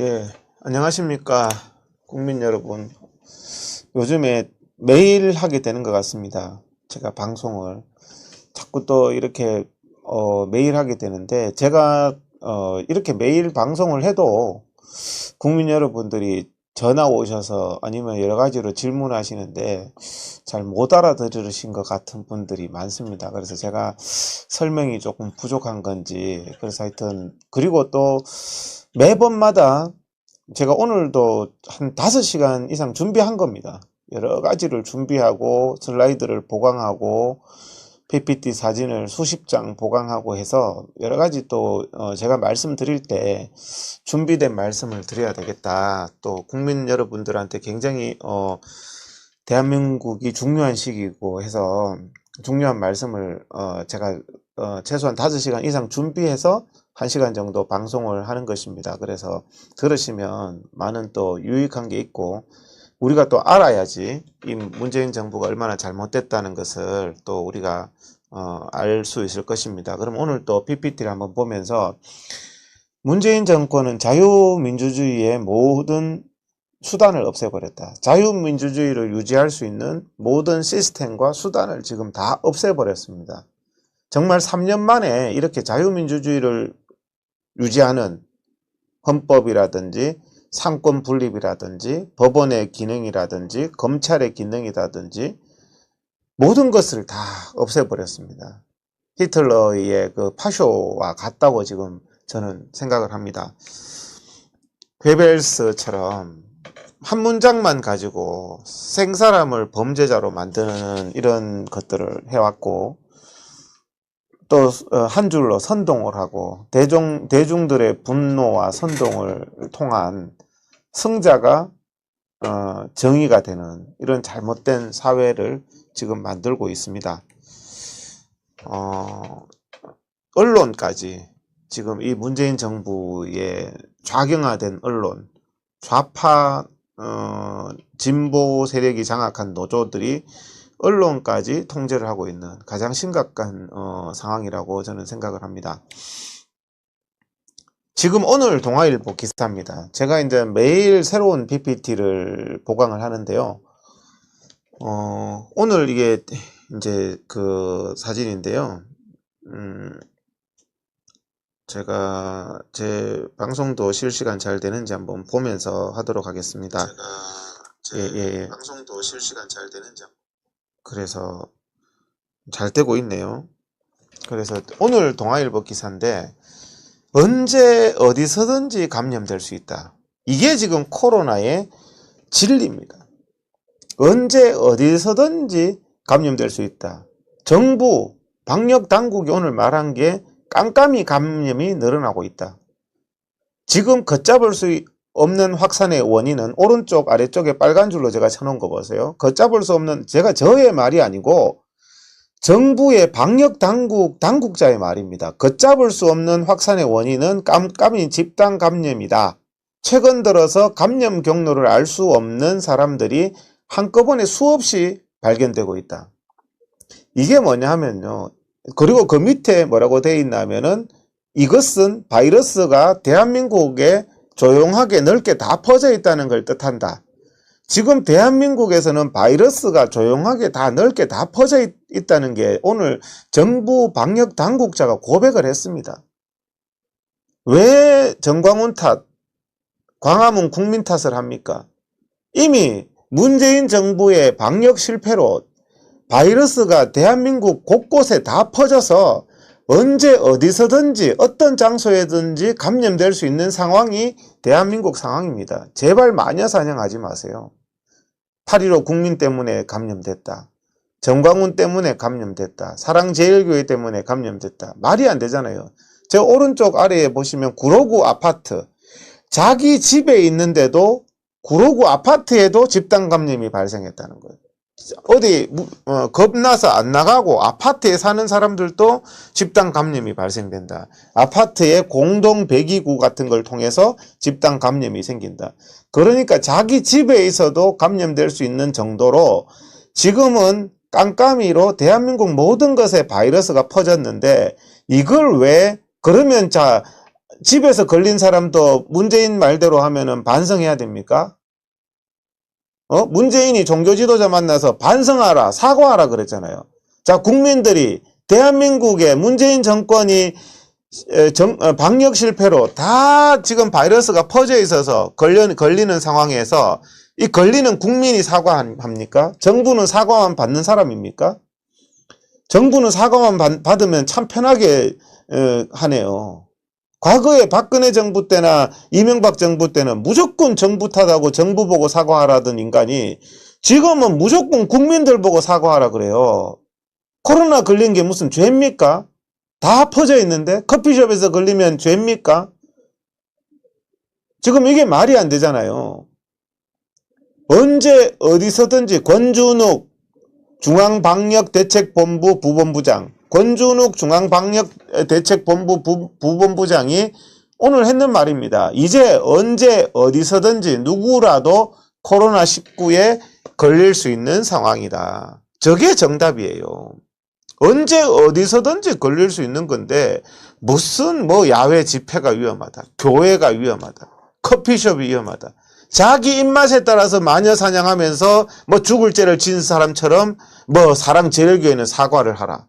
예, 안녕하십니까, 국민 여러분. 요즘에 매일 하게 되는 것 같습니다. 제가 방송을 자꾸 또 이렇게 매일 하게 되는데, 제가 이렇게 매일 방송을 해도 국민 여러분들이 전화 오셔서 아니면 여러 가지로 질문하시는데 잘 못 알아들으신 것 같은 분들이 많습니다. 그래서 제가 설명이 조금 부족한 건지, 그래서 하여튼, 그리고 또 매번마다 제가 오늘도 한 5시간 이상 준비한 겁니다. 여러 가지를 준비하고 슬라이드를 보강하고 PPT 사진을 수십 장 보강하고 해서 여러 가지 또 제가 말씀드릴 때 준비된 말씀을 드려야 되겠다. 또 국민 여러분들한테 굉장히 대한민국이 중요한 시기고 해서 중요한 말씀을 제가 최소한 5시간 이상 준비해서 1시간 정도 방송을 하는 것입니다. 그래서 들으시면 많은 또 유익한 게 있고, 우리가 또 알아야지 이 문재인 정부가 얼마나 잘못됐다는 것을 또 우리가 알 수 있을 것입니다. 그럼 오늘 또 PPT를 한번 보면서, 문재인 정권은 자유민주주의의 모든 수단을 없애버렸다. 자유민주주의를 유지할 수 있는 모든 시스템과 수단을 지금 다 없애버렸습니다. 정말 3년 만에 이렇게 자유민주주의를 유지하는 헌법이라든지 상권 분립이라든지 법원의 기능이라든지 검찰의 기능이라든지 모든 것을 다 없애버렸습니다. 히틀러의 그 파쇼와 같다고 지금 저는 생각을 합니다. 괴벨스처럼 한 문장만 가지고 생사람을 범죄자로 만드는 이런 것들을 해왔고, 또 한 줄로 선동을 하고 대중들의 분노와 선동을 통한 승자가 정의가 되는 이런 잘못된 사회를 지금 만들고 있습니다. 언론까지 지금 이 문재인 정부의 좌경화된 언론, 좌파 진보 세력이 장악한 노조들이 언론까지 통제를 하고 있는 가장 심각한 상황이라고 저는 생각을 합니다. 지금 오늘 동아일보 기사입니다. 제가 이제 매일 새로운 PPT를 보강을 하는데요. 오늘 이게 이제 그 사진인데요. 제가 제 방송도 실시간 잘 되는지 한번 보면서 하도록 하겠습니다. 예. 방송도 실시간 잘 되는지. 그래서 잘 되고 있네요. 그래서 오늘 동아일보 기사인데, 언제 어디서든지 감염될 수 있다. 이게 지금 코로나의 진리입니다. 언제 어디서든지 감염될 수 있다. 정부, 방역 당국이 오늘 말한 게 깜깜이 감염이 늘어나고 있다. 지금 걷잡을 수 없는 확산의 원인은 오른쪽 아래쪽에 빨간 줄로 제가 쳐놓은 거 보세요. 걷잡을 수 없는, 제가 저의 말이 아니고 정부의 방역 당국자의 말입니다. 걷잡을 수 없는 확산의 원인은 깜깜이 집단 감염이다. 최근 들어서 감염 경로를 알 수 없는 사람들이 한꺼번에 수없이 발견되고 있다. 이게 뭐냐 하면요. 그리고 그 밑에 뭐라고 되어 있나 하면은, 이것은 바이러스가 대한민국에 조용하게 넓게 다 퍼져 있다는 걸 뜻한다. 지금 대한민국에서는 바이러스가 조용하게 다 넓게 다 퍼져 있다는 게 오늘 정부 방역 당국자가 고백을 했습니다. 왜 정광훈 탓, 광화문 국민 탓을 합니까? 이미 문재인 정부의 방역 실패로 바이러스가 대한민국 곳곳에 다 퍼져서 언제 어디서든지 어떤 장소에든지 감염될 수 있는 상황이 대한민국 상황입니다. 제발 마녀사냥하지 마세요. 8.15 국민 때문에 감염됐다. 정광훈 때문에 감염됐다. 사랑제일교회 때문에 감염됐다. 말이 안 되잖아요. 저 오른쪽 아래에 보시면 구로구 아파트, 자기 집에 있는데도 구로구 아파트에도 집단 감염이 발생했다는 거예요. 어디 겁나서 안 나가고 아파트에 사는 사람들도 집단 감염이 발생된다. 아파트의 공동 배기구 같은 걸 통해서 집단 감염이 생긴다. 그러니까 자기 집에 있어도 감염될 수 있는 정도로 지금은 깜깜이로 대한민국 모든 것에 바이러스가 퍼졌는데, 이걸 왜, 그러면 자 집에서 걸린 사람도 문재인 말대로 하면은 반성해야 됩니까? 문재인이 종교 지도자 만나서 반성하라, 사과하라 그랬잖아요. 자, 국민들이 대한민국의 문재인 정권이 방역 실패로 다 지금 바이러스가 퍼져 있어서 걸리는 상황에서 이 걸리는 국민이 사과합니까? 정부는 사과만 받는 사람입니까? 정부는 사과만 받으면 참 편하게 하네요. 과거에 박근혜 정부 때나 이명박 정부 때는 무조건 정부 탓하고 정부 보고 사과하라던 인간이 지금은 무조건 국민들 보고 사과하라 그래요. 코로나 걸린 게 무슨 죄입니까? 다 퍼져 있는데 커피숍에서 걸리면 죄입니까? 지금 이게 말이 안 되잖아요. 언제 어디서든지 권준욱 중앙방역대책본부 부본부장, 권준욱 중앙방역대책본부 부본부장이 오늘 했는 말입니다. 이제 언제 어디서든지 누구라도 코로나19에 걸릴 수 있는 상황이다. 저게 정답이에요. 언제 어디서든지 걸릴 수 있는 건데 무슨 야외 집회가 위험하다, 교회가 위험하다, 커피숍이 위험하다. 자기 입맛에 따라서 마녀 사냥하면서 죽을 죄를 지은 사람처럼 사랑제일교회는 사과를 하라.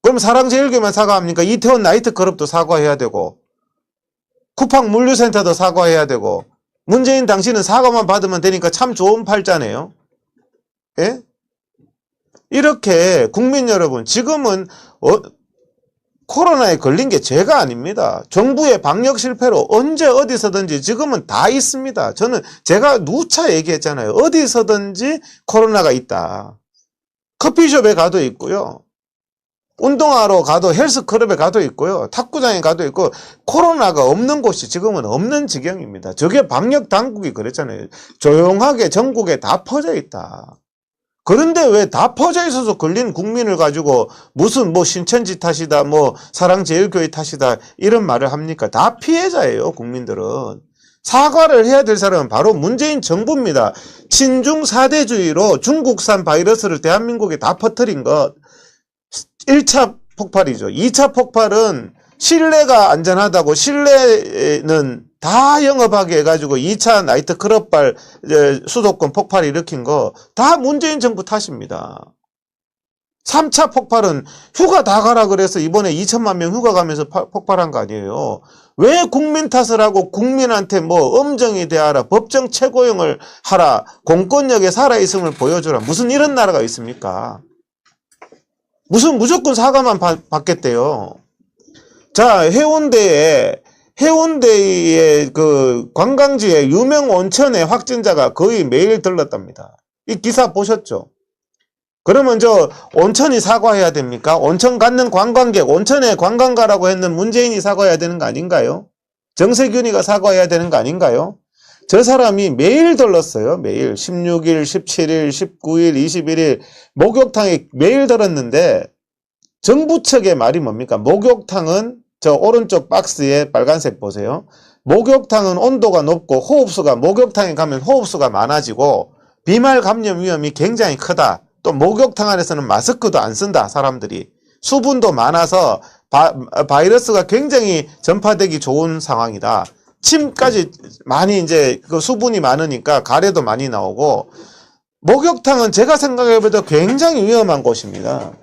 그럼 사랑제일교회만 사과합니까? 이태원 나이트클럽도 사과해야 되고 쿠팡 물류센터도 사과해야 되고 문재인 당신은 사과만 받으면 되니까 참 좋은 팔자네요. 예? 이렇게 국민 여러분, 지금은 코로나에 걸린 게 죄가 아닙니다. 정부의 방역 실패로 언제 어디서든지 지금은 다 있습니다. 제가 누차 얘기했잖아요. 어디서든지 코로나가 있다. 커피숍에 가도 있고요. 운동하러 가도 헬스클럽에 가도 있고요. 탁구장에 가도 있고 코로나가 없는 곳이 지금은 없는 지경입니다. 저게 방역 당국이 그랬잖아요. 조용하게 전국에 다 퍼져 있다. 그런데 왜 다 퍼져 있어서 걸린 국민을 가지고 무슨 신천지 탓이다, 사랑제일교회 탓이다 이런 말을 합니까? 다 피해자예요, 국민들은. 사과를 해야 될 사람은 바로 문재인 정부입니다. 친중 사대주의로 중국산 바이러스를 대한민국에 다 퍼뜨린 것. 1차 폭발이죠. 2차 폭발은 실내가 안전하다고 실내는 다 영업하게 해가지고 2차 나이트클럽발 수도권 폭발 일으킨 거 다 문재인 정부 탓입니다. 3차 폭발은 휴가 다 가라 그래서 이번에 2천만 명 휴가 가면서 폭발한 거 아니에요. 왜 국민 탓을 하고 국민한테 엄정히 대하라, 법정 최고형을 하라, 공권력에 살아있음을 보여주라. 무슨 이런 나라가 있습니까? 무슨 무조건 사과만 받겠대요. 자, 해운대의 그 관광지의 유명 온천에 확진자가 거의 매일 들렀답니다. 이 기사 보셨죠? 그러면 온천이 사과해야 됩니까? 온천 갖는 관광객, 온천에 관광 가라고 했는 문재인이 사과해야 되는 거 아닌가요? 정세균이가 사과해야 되는 거 아닌가요? 저 사람이 매일 들렀어요. 매일 16일, 17일, 19일, 21일 목욕탕에 매일 들었는데 정부 측의 말이 뭡니까? 목욕탕은 저 오른쪽 박스에 빨간색 보세요. 목욕탕은 온도가 높고 목욕탕에 가면 호흡수가 많아지고 비말 감염 위험이 굉장히 크다. 또 목욕탕 안에서는 마스크도 안 쓴다. 사람들이 수분도 많아서 바이러스가 굉장히 전파되기 좋은 상황이다. 침까지 많이 이제 그 수분이 많으니까 가래도 많이 나오고 목욕탕은 제가 생각해봐도 굉장히 위험한 곳입니다.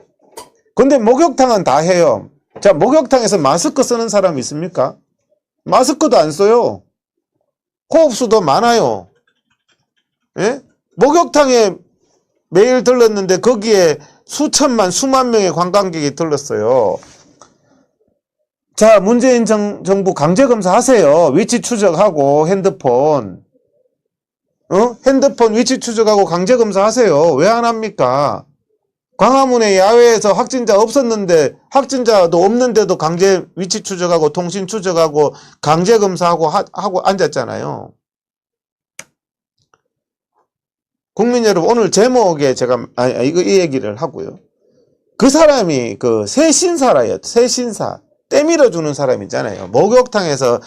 근데 목욕탕은 다 해요. 자, 목욕탕에서 마스크 쓰는 사람 있습니까? 마스크도 안 써요. 호흡수도 많아요. 예? 목욕탕에 매일 들렀는데 거기에 수만 명의 관광객이 들렀어요. 자, 문재인 정부 강제검사 하세요. 위치 추적하고 핸드폰 위치 추적하고 강제검사 하세요. 왜 안 합니까? 광화문에 야외에서 확진자 없었는데 확진자도 없는데도 강제 위치 추적하고 통신 추적하고 강제검사하고 하고 앉았잖아요. 국민 여러분, 오늘 제목에 제가 이 얘기를 하고요. 그 사람이 그 새신사라요. 새신사. 떼밀어 주는 사람 있잖아요. 목욕탕에서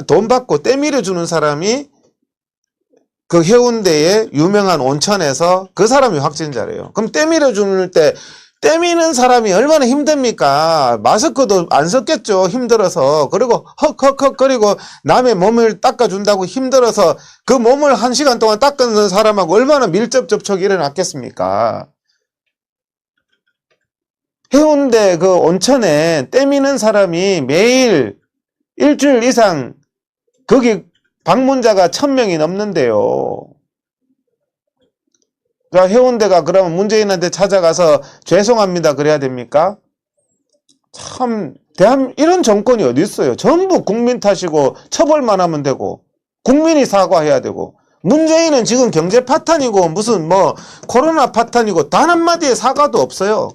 돈 받고 떼밀어 주는 사람이 그 해운대의 유명한 온천에서 그 사람이 확진자래요. 그럼 떼밀어 주는 때 때미는 사람이 얼마나 힘듭니까? 마스크도 안 썼겠죠. 힘들어서. 그리고 헉헉헉거리고 남의 몸을 닦아준다고 힘들어서 그 몸을 1시간 동안 닦는 사람하고 얼마나 밀접 접촉이 일어났겠습니까? 해운대 그 온천에 때미는 사람이 매일 일주일 이상 거기 방문자가 1000명이 넘는데요. 자, 해운대가 그러면 문재인한테 찾아가서 죄송합니다 그래야 됩니까? 참 이런 정권이 어디 있어요? 전부 국민 탓이고 처벌만 하면 되고 국민이 사과해야 되고 문재인은 지금 경제 파탄이고 무슨 뭐 코로나 파탄이고 단 한마디의 사과도 없어요.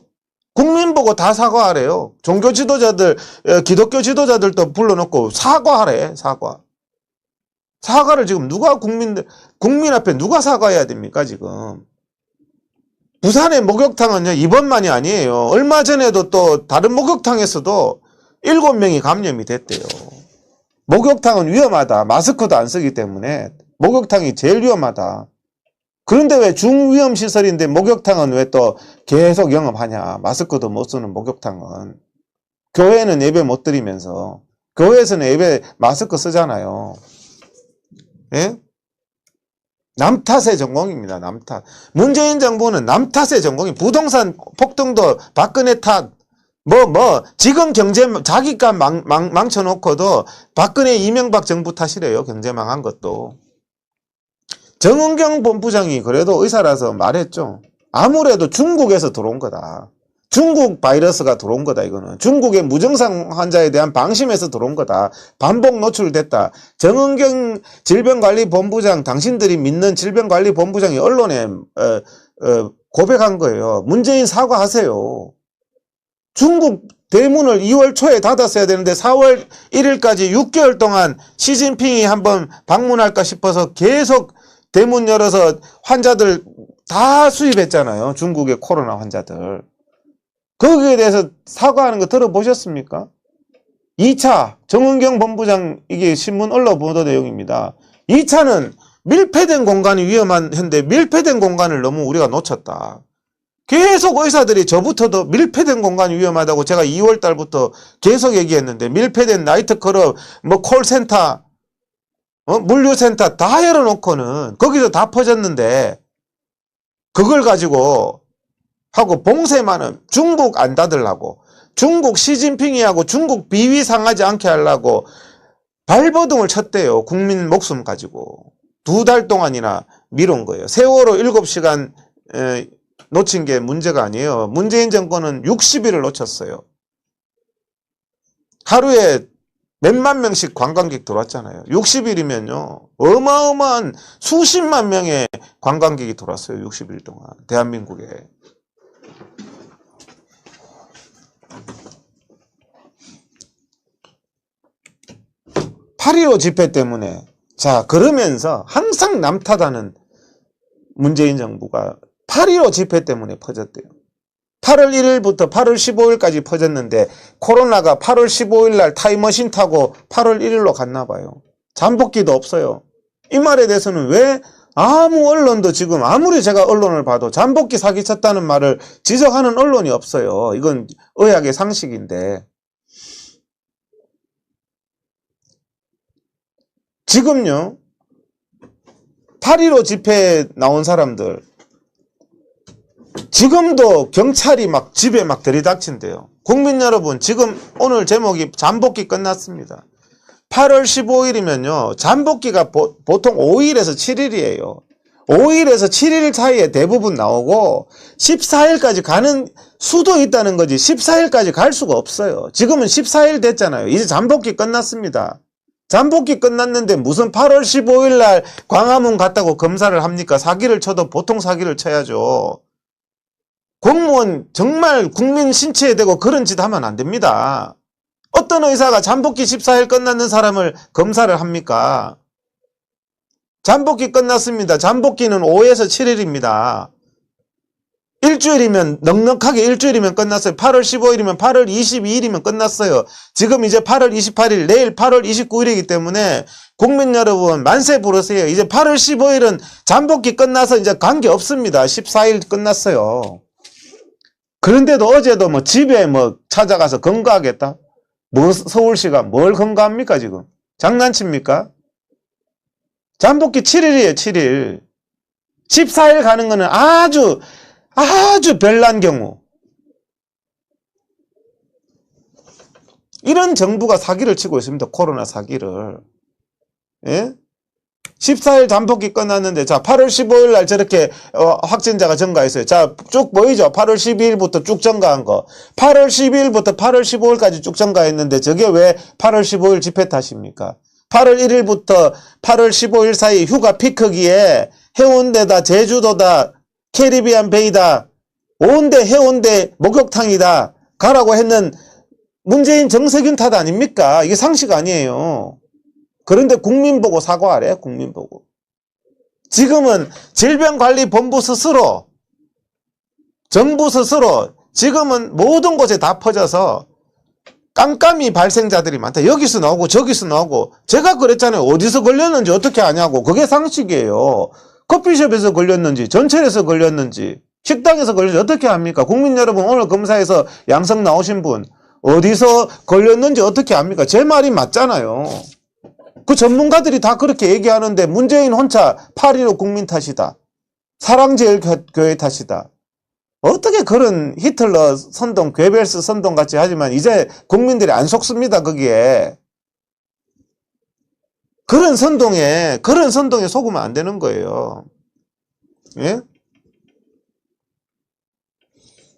국민 보고 다 사과하래요. 종교 지도자들, 기독교 지도자들도 불러놓고 사과하래, 사과. 사과를 지금 국민 앞에 누가 사과해야 됩니까, 지금? 부산의 목욕탕은요, 이번만이 아니에요. 얼마 전에도 또 다른 목욕탕에서도 7명이 감염이 됐대요. 목욕탕은 위험하다. 마스크도 안 쓰기 때문에 목욕탕이 제일 위험하다. 그런데 왜 중위험 시설인데 목욕탕은 왜 또 계속 영업하냐. 마스크도 못 쓰는 목욕탕은. 교회는 예배 못 드리면서. 교회에서는 예배 마스크 쓰잖아요. 예? 남 탓의 전공입니다. 남 탓. 문재인 정부는 남 탓의 전공이 부동산 폭등도 박근혜 탓. 지금 경제 자기가 망쳐놓고도 박근혜 이명박 정부 탓이래요. 경제 망한 것도. 정은경 본부장이 그래도 의사라서 말했죠. 아무래도 중국에서 들어온 거다. 중국 바이러스가 들어온 거다. 이거는 중국의 무증상 환자에 대한 방심에서 들어온 거다. 반복 노출됐다. 정은경 질병관리본부장, 당신들이 믿는 질병관리본부장이 언론에 고백한 거예요. 문재인 사과하세요. 중국 대문을 2월 초에 닫았어야 되는데 4월 1일까지 6개월 동안 시진핑이 한번 방문할까 싶어서 계속 대문 열어서 환자들 다 수입했잖아요. 중국의 코로나 환자들. 거기에 대해서 사과하는 거 들어보셨습니까? 2차 정은경 본부장, 이게 신문 언론 보도 내용입니다. 2차는 밀폐된 공간이 위험한 현대 밀폐된 공간을 너무 우리가 놓쳤다. 계속 의사들이 저부터도 밀폐된 공간이 위험하다고 제가 2월 달부터 계속 얘기했는데 밀폐된 나이트클럽, 콜센터, 물류센터 다 열어놓고는 거기서 다 퍼졌는데 그걸 가지고 하고 봉쇄만은 중국 안 닫으려고 중국 시진핑이 하고 중국 비위 상하지 않게 하려고 발버둥을 쳤대요. 국민 목숨 가지고 2달 동안이나 미룬 거예요. 세월호 7시간 놓친 게 문제가 아니에요. 문재인 정권은 60일을 놓쳤어요. 하루에 몇만 명씩 관광객 들어왔잖아요. 60일이면요. 어마어마한 수십만 명의 관광객이 들어왔어요. 60일 동안. 대한민국에. 8.15 집회 때문에. 자, 그러면서 항상 남 탓하는 문재인 정부가 8.15 집회 때문에 퍼졌대요. 8월 1일부터 8월 15일까지 퍼졌는데 코로나가 8월 15일 날 타임머신 타고 8월 1일로 갔나 봐요. 잠복기도 없어요. 이 말에 대해서는 왜 아무 언론도 지금 아무리 제가 언론을 봐도 잠복기 사기쳤다는 말을 지적하는 언론이 없어요. 이건 의학의 상식인데. 지금요. 8.15 집회에 나온 사람들 지금도 경찰이 막 집에 막 들이닥친대요. 국민 여러분, 지금 오늘 제목이 잠복기 끝났습니다. 8월 15일이면요. 잠복기가 보통 5일에서 7일이에요. 5일에서 7일 사이에 대부분 나오고 14일까지 가는 수도 있다는 거지 14일까지 갈 수가 없어요. 지금은 14일 됐잖아요. 이제 잠복기 끝났습니다. 잠복기 끝났는데 무슨 8월 15일 날 광화문 갔다고 검사를 합니까? 사기를 쳐도 보통 사기를 쳐야죠. 공무원 정말 국민 신체에 대고 그런 짓 하면 안 됩니다. 어떤 의사가 잠복기 14일 끝났는 사람을 검사를 합니까? 잠복기 끝났습니다. 잠복기는 5에서 7일입니다. 일주일이면 넉넉하게 일주일이면 끝났어요. 8월 15일이면 8월 22일이면 끝났어요. 지금 이제 8월 28일 내일 8월 29일이기 때문에 국민 여러분 만세 부르세요. 이제 8월 15일은 잠복기 끝나서 이제 관계 없습니다. 14일 끝났어요. 그런데도 어제도 뭐 집에 뭐 찾아가서 검거하겠다? 뭐 서울시가 뭘 검거합니까 지금? 장난칩니까? 잠복기 7일이에요 7일. 14일 가는 거는 아주 별난 경우. 이런 정부가 사기를 치고 있습니다. 코로나 사기를. 예? 14일 잠복기 끝났는데 자 8월 15일 날 저렇게 확진자가 증가했어요. 자 쭉 보이죠? 8월 12일부터 쭉 증가한 거. 8월 12일부터 8월 15일까지 쭉 증가했는데 저게 왜 8월 15일 집회 탓입니까? 8월 1일부터 8월 15일 사이 휴가 피크기에 해운대다 제주도다 캐리비안 베이다 온데 해운대 목욕탕이다 가라고 했는 문재인 정세균 탓 아닙니까? 이게 상식 아니에요. 그런데 국민 보고 사과하래. 국민 보고. 지금은 질병관리본부 스스로 정부 스스로 지금은 모든 곳에 다 퍼져서 깜깜이 발생자들이 많다. 여기서 나오고 저기서 나오고 제가 그랬잖아요. 어디서 걸렸는지 어떻게 아냐고. 그게 상식이에요. 커피숍에서 걸렸는지 전철에서 걸렸는지 식당에서 걸렸는지 어떻게 합니까? 국민 여러분 오늘 검사에서 양성 나오신 분 어디서 걸렸는지 어떻게 합니까? 제 말이 맞잖아요. 그 전문가들이 다 그렇게 얘기하는데 문재인 혼자 8.15 국민 탓이다. 사랑제일교회 탓이다. 어떻게 그런 히틀러 선동, 괴벨스 선동 같이 하지만 이제 국민들이 안 속습니다. 거기에. 그런 선동에 속으면 안 되는 거예요. 예?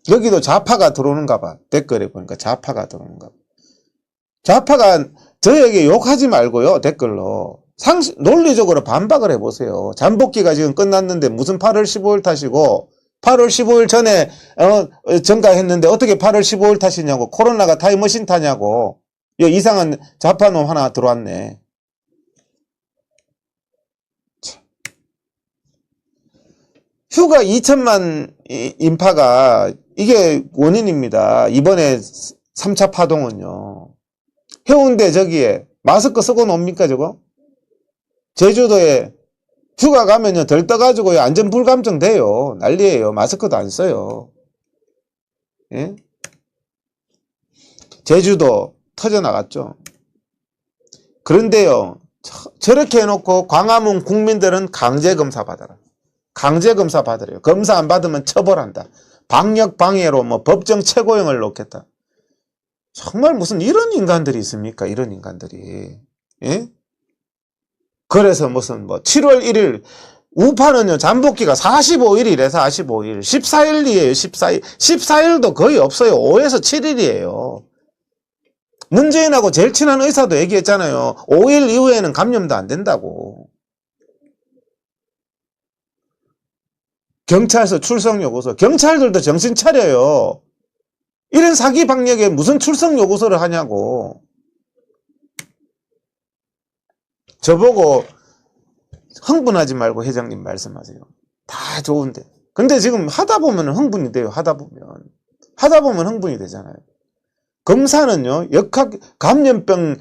여기도 좌파가 들어오는가 봐. 댓글에 보니까 좌파가 들어오는가 봐. 좌파가 저에게 욕하지 말고요. 댓글로. 논리적으로 반박을 해보세요. 잠복기가 지금 끝났는데 무슨 8월 15일 탓이고 8월 15일 전에 증가했는데 어떻게 8월 15일 탓이냐고. 코로나가 타임머신 타냐고. 이상한 좌파놈 하나 들어왔네. 휴가 2천만 인파가 이게 원인입니다. 이번에 3차 파동은요. 해운대 저기에 마스크 쓰고 놉니까 저거? 제주도에 휴가 가면요 덜 떠가지고 안전불감증 돼요. 난리예요. 마스크도 안 써요. 예? 제주도 터져나갔죠. 그런데요 저렇게 해놓고 광화문 국민들은 강제검사 받아라. 강제검사 받으래요. 검사 안 받으면 처벌한다. 방역방해로 뭐 법정 최고형을 놓겠다. 정말 무슨 이런 인간들이 있습니까? 이런 인간들이. 예? 그래서 무슨 뭐 7월 1일 우파는요 잠복기가 45일이래. 45일 14일이에요. 14일 14일도 거의 없어요. 5에서 7일이에요 문재인하고 제일 친한 의사도 얘기했잖아요. 5일 이후에는 감염도 안 된다고. 경찰서 출석 요구서. 경찰들도 정신 차려요. 이런 사기 방역에 무슨 출석 요구서를 하냐고. 저보고 흥분하지 말고 회장님 말씀하세요. 다 좋은데. 근데 지금 하다 보면 흥분이 돼요. 하다 보면 흥분이 되잖아요. 검사는요, 감염병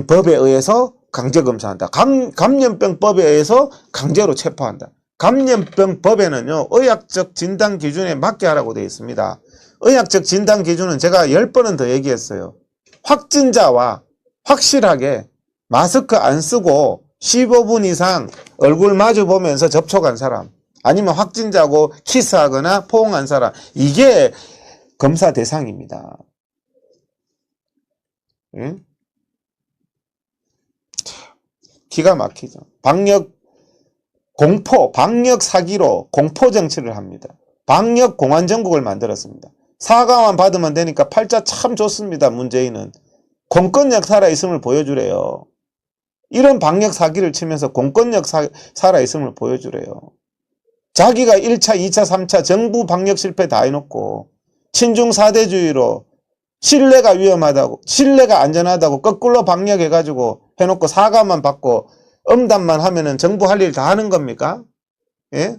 법에 의해서 강제검사한다. 감염병 법에 의해서 강제로 체포한다. 감염병 법에는요, 의학적 진단 기준에 맞게 하라고 되어 있습니다. 의학적 진단 기준은 제가 10번은 더 얘기했어요. 확진자와 확실하게 마스크 안 쓰고 15분 이상 얼굴 마주 보면서 접촉한 사람, 아니면 확진자고 키스하거나 포옹한 사람, 이게 검사 대상입니다. 응? 기가 막히죠. 방역 사기로 공포 정치를 합니다. 방역 공안정국을 만들었습니다. 사과만 받으면 되니까 팔자 참 좋습니다. 문재인은 공권력 살아있음을 보여주래요. 이런 방역 사기를 치면서 공권력 살아있음을 보여주래요. 자기가 1차, 2차, 3차 정부 방역 실패 다 해놓고 친중 4대주의로 신뢰가 위험하다고, 신뢰가 안전하다고 거꾸로 방역해가지고 해놓고 사과만 받고 응답만 하면은 정부 할 일 다 하는 겁니까? 예?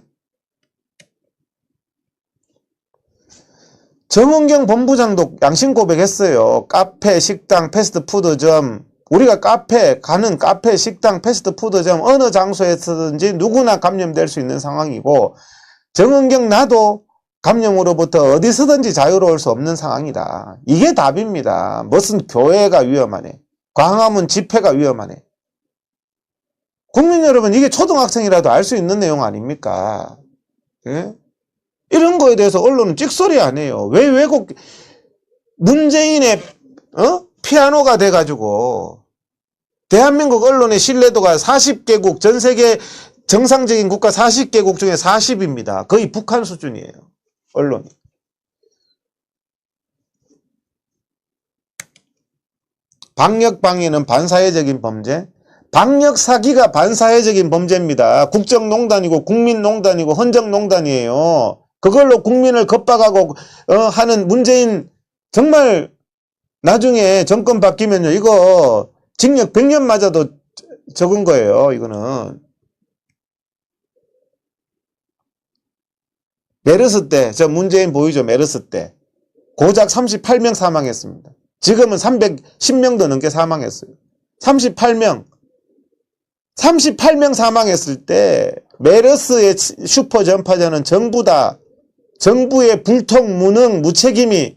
정은경 본부장도 양심 고백했어요. 카페, 식당, 패스트푸드점, 우리가 가는 카페, 식당, 패스트푸드점 어느 장소에서든지 누구나 감염될 수 있는 상황이고, 정은경 나도 감염으로부터 어디서든지 자유로울 수 없는 상황이다. 이게 답입니다. 무슨 교회가 위험하네. 광화문 집회가 위험하네. 국민 여러분, 이게 초등학생이라도 알 수 있는 내용 아닙니까? 예? 이런 거에 대해서 언론은 찍소리 안 해요. 왜 왜곡, 문재인의 피아노가 돼가지고 대한민국 언론의 신뢰도가 40개국, 전 세계 정상적인 국가 40개국 중에 40입니다. 거의 북한 수준이에요. 언론이. 방역방해는 반사회적인 범죄. 방역사기가 반사회적인 범죄입니다. 국정농단이고 국민농단이고 헌정농단이에요. 그걸로 국민을 겁박하고 하는 문재인, 정말 나중에 정권 바뀌면요, 이거 징역 100년 맞아도 적은 거예요. 이거는 메르스 때, 저 문재인 보이죠? 메르스 때 고작 38명 사망했습니다. 지금은 310명도 넘게 사망했어요. 38명 사망했을 때 메르스의 슈퍼 전파자는 정부다. 정부의 불통, 무능, 무책임이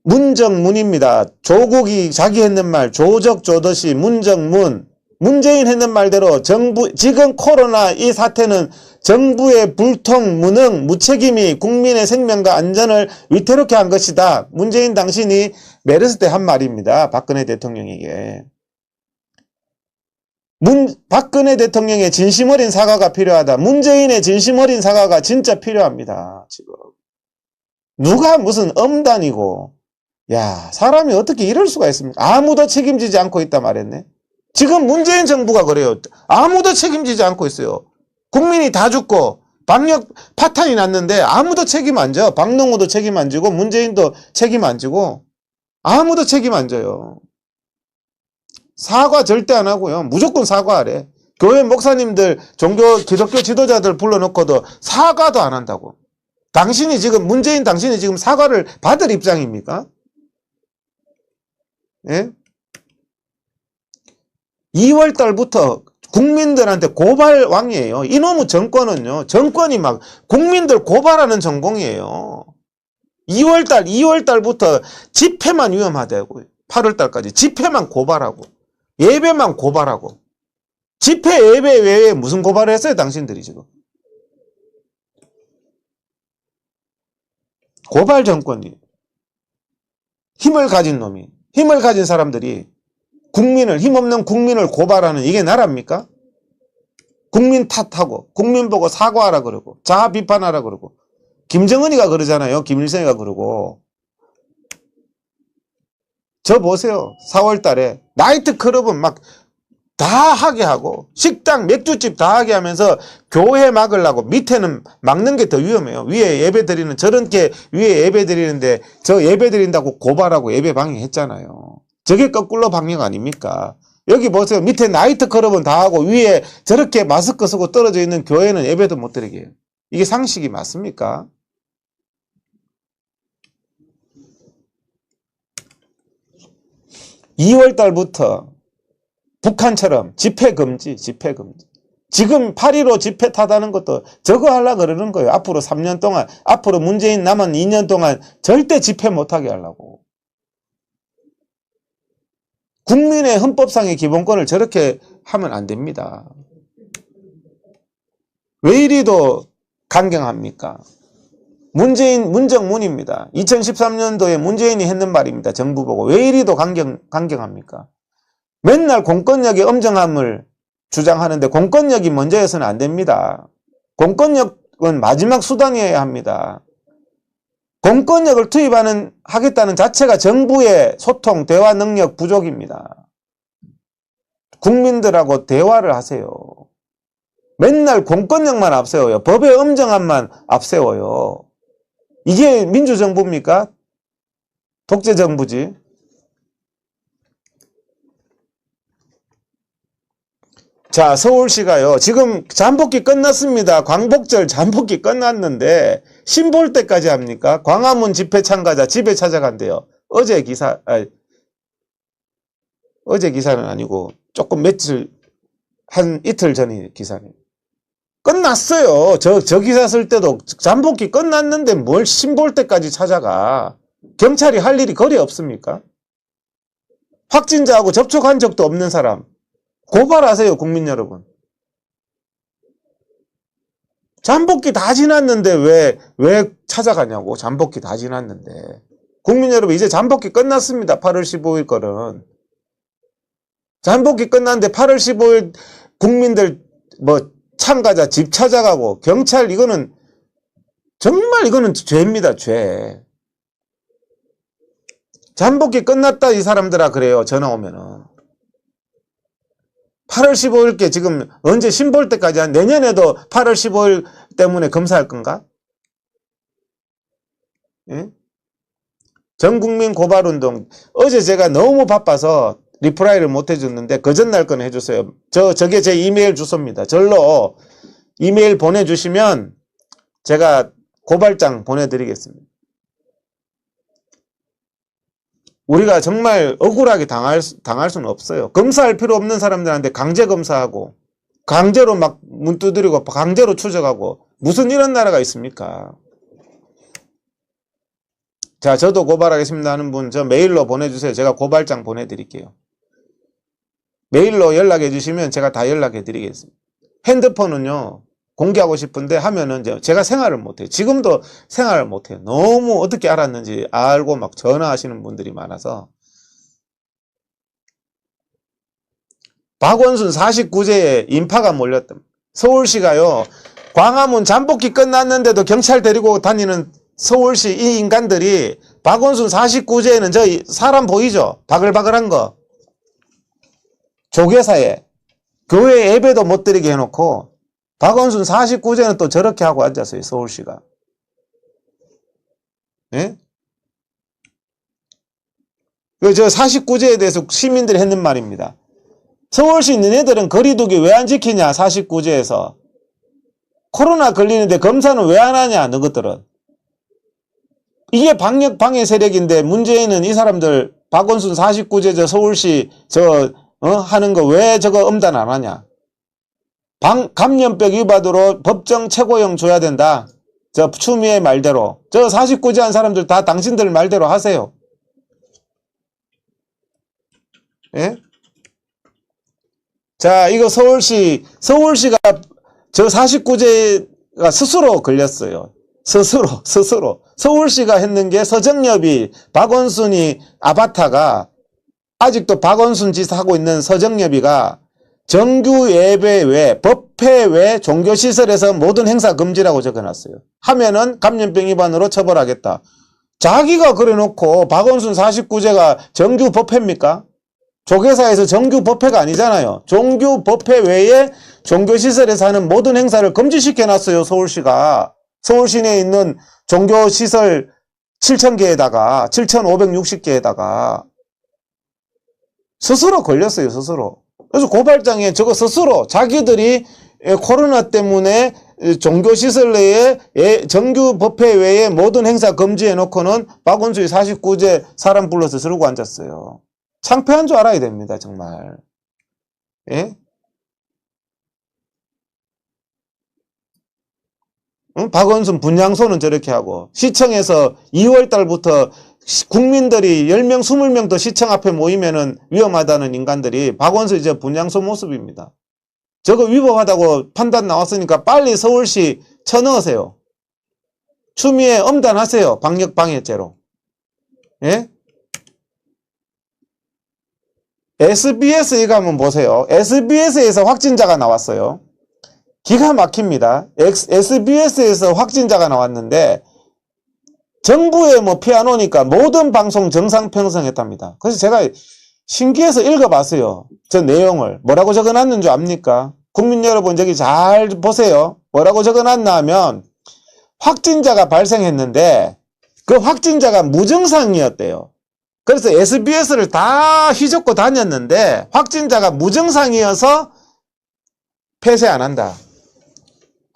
문정문입니다. 조국이 자기 했는 말, 조적조듯이 문정문. 문재인 했는 말대로 정부, 지금 코로나 이 사태는 정부의 불통, 무능, 무책임이 국민의 생명과 안전을 위태롭게 한 것이다. 문재인 당신이 메르스 때 한 말입니다. 박근혜 대통령에게. 박근혜 대통령의 진심 어린 사과가 필요하다. 문재인의 진심 어린 사과가 진짜 필요합니다. 지금. 누가 무슨 엄단이고. 야, 사람이 어떻게 이럴 수가 있습니까? 아무도 책임지지 않고 있다 말했네. 지금 문재인 정부가 그래요. 아무도 책임지지 않고 있어요. 국민이 다 죽고 방역 파탄이 났는데 아무도 책임 안 져. 박능호도 책임 안 지고 문재인도 책임 안 지고 아무도 책임 안 져요. 사과 절대 안 하고요. 무조건 사과하래. 교회 목사님들, 기독교 지도자들 불러놓고도 사과도 안 한다고. 문재인 당신이 지금 사과를 받을 입장입니까? 예? 2월 달부터 국민들한테 고발왕이에요. 이놈의 정권이 막 국민들 고발하는 전공이에요. 2월 달부터 집회만 위험하다고. 8월 달까지 집회만 고발하고 예배만 고발하고. 집회 예배 외에 무슨 고발을 했어요, 당신들이 지금? 고발 정권이. 힘을 가진 사람들이 힘없는 국민을 고발하는 이게 나라입니까? 국민 탓하고, 국민 보고 사과하라 그러고, 자아 비판하라 그러고, 김정은이가 그러잖아요. 김일성이가 그러고. 저 보세요. 4월 달에 나이트 클럽은 막 다 하게 하고, 식당, 맥주집 다 하게 하면서 교회 막으려고 밑에는 막는 게 더 위험해요. 위에 예배 드리는, 저렇게 위에 예배 드리는데 저 예배 드린다고 고발하고 예배 방해했잖아요. 저게 거꾸로 방역 아닙니까? 여기 보세요. 밑에 나이트 클럽은 다 하고 위에 저렇게 마스크 쓰고 떨어져 있는 교회는 예배도 못 드리게 해요. 이게 상식이 맞습니까? (2월 달부터) 북한처럼 집회 금지. 지금 8.15 집회 타다는 것도 저거 하려고 그러는 거예요. 앞으로 3년 동안, 앞으로 문재인 남은 2년 동안 절대 집회 못하게 하려고. 국민의 헌법상의 기본권을 저렇게 하면 안 됩니다. 왜 이리도 강경합니까? 문정문입니다. 2013년도에 문재인이 했는 말입니다. 정부 보고. 왜 이리도 강경합니까? 맨날 공권력의 엄정함을 주장하는데 공권력이 먼저여서는 안 됩니다. 공권력은 마지막 수단이어야 합니다. 공권력을 하겠다는 자체가 정부의 소통, 대화 능력 부족입니다. 국민들하고 대화를 하세요. 맨날 공권력만 앞세워요. 법의 엄정함만 앞세워요. 이게 민주정부입니까? 독재정부지. 자, 서울시가요. 지금 잠복기 끝났습니다. 광복절 잠복기 끝났는데 신볼 때까지 합니까? 광화문 집회 참가자 집에 찾아간대요. 어제 기사는 아니고 조금 한 이틀 전의 기사네요. 끝났어요. 저 기사 쓸 때도 잠복기 끝났는데 뭘 신볼 때까지 찾아가. 경찰이 할 일이 거리 없습니까? 확진자하고 접촉한 적도 없는 사람 고발하세요, 국민 여러분. 잠복기 다 지났는데 왜 찾아가냐고. 잠복기 다 지났는데. 국민 여러분, 이제 잠복기 끝났습니다. 8월 15일 거는. 잠복기 끝났는데 8월 15일 국민들 뭐 참가자 집 찾아가고 경찰, 이거는 정말 이거는 죄입니다. 죄. 잠복기 끝났다 이 사람들아 그래요. 전화 오면은. 8월 15일께 지금 언제 신볼 때까지 내년에도 8월 15일 때문에 검사할 건가? 예? 전국민 고발운동. 어제 제가 너무 바빠서 리플라이를 못 해줬는데 그 전날 건 해주세요. 저게 제 이메일 주소입니다. 절로 이메일 보내주시면 제가 고발장 보내드리겠습니다. 우리가 정말 억울하게 당할 수는 없어요. 검사할 필요 없는 사람들한테 강제 검사하고 강제로 막 문 두드리고 강제로 추적하고 무슨 이런 나라가 있습니까? 자, 저도 고발하겠습니다 하는 분 저 메일로 보내주세요. 제가 고발장 보내드릴게요. 메일로 연락해 주시면 제가 다 연락해 드리겠습니다. 핸드폰은요 공개하고 싶은데 하면은 제가 생활을 못해요. 지금도 생활을 못해요. 너무 어떻게 알았는지 알고 막 전화하시는 분들이 많아서. 박원순 49제에 인파가 몰렸다. 서울시가요 광화문 잠복기 끝났는데도 경찰 데리고 다니는 서울시 이 인간들이 박원순 49제에는 저 사람 보이죠? 바글바글한 거. 조계사에 교회 예배도 못 드리게 해놓고 박원순 49제는 또 저렇게 하고 앉았어요. 서울시가. 예? 저 49제에 대해서 시민들이 했는 말입니다. 서울시 너네들은 거리두기 왜 안 지키냐 49제에서. 코로나 걸리는데 검사는 왜 안 하냐 너희들은. 이게 방역 방해 세력인데 문재인은 이 사람들 박원순 49제 저 서울시 하는 거 왜 저거 엄단 안 하냐. 감염병 위반으로 법정 최고형 줘야 된다. 저 추미애 말대로. 저 49제 한 사람들 다 당신들 말대로 하세요. 예? 자, 이거 서울시가 저 49제가 스스로 걸렸어요. 스스로. 서울시가 했는 게 서정엽이, 박원순이 아바타가, 아직도 박원순 짓 하고 있는 서정엽이가 정규 예배 외, 법회 외 종교시설에서 모든 행사 금지라고 적어놨어요. 하면은 감염병 위반으로 처벌하겠다. 자기가 그래놓고 박원순 49제가 정규 법회입니까? 조계사에서 정규 법회가 아니잖아요. 정규 법회 외에 종교시설에서 하는 모든 행사를 금지시켜놨어요. 서울시가. 서울 시내에 있는 종교시설 7,000개에다가 7,560개에다가 스스로 걸렸어요. 스스로. 그래서 고발장에 저거 스스로 자기들이 코로나 때문에 종교시설 내에 정규 법회 외에 모든 행사 금지해놓고는 박원순이 49제 사람 불러서 저러고 앉았어요. 창피한 줄 알아야 됩니다. 정말. 예? 응? 박원순 분향소는 저렇게 하고 시청에서 2월 달부터 국민들이 10명, 20명 더 시청 앞에 모이면은 위험하다는 인간들이 박원순 이제 분향소 모습입니다. 저거 위법하다고 판단 나왔으니까 빨리 서울시 쳐넣으세요. 추미애 엄단하세요. 방역방해죄로. 예? SBS에 가면 보세요. SBS에서 확진자가 나왔어요. 기가 막힙니다. SBS에서 확진자가 나왔는데 정부에 뭐 피 안 오니까 모든 방송 정상 편성했답니다. 그래서 제가 신기해서 읽어봤어요. 저 내용을. 뭐라고 적어놨는 줄 압니까? 국민 여러분 저기 잘 보세요. 뭐라고 적어놨나 하면 확진자가 발생했는데 그 확진자가 무증상이었대요. 그래서 SBS를 다 휘젓고 다녔는데 확진자가 무증상이어서 폐쇄 안 한다.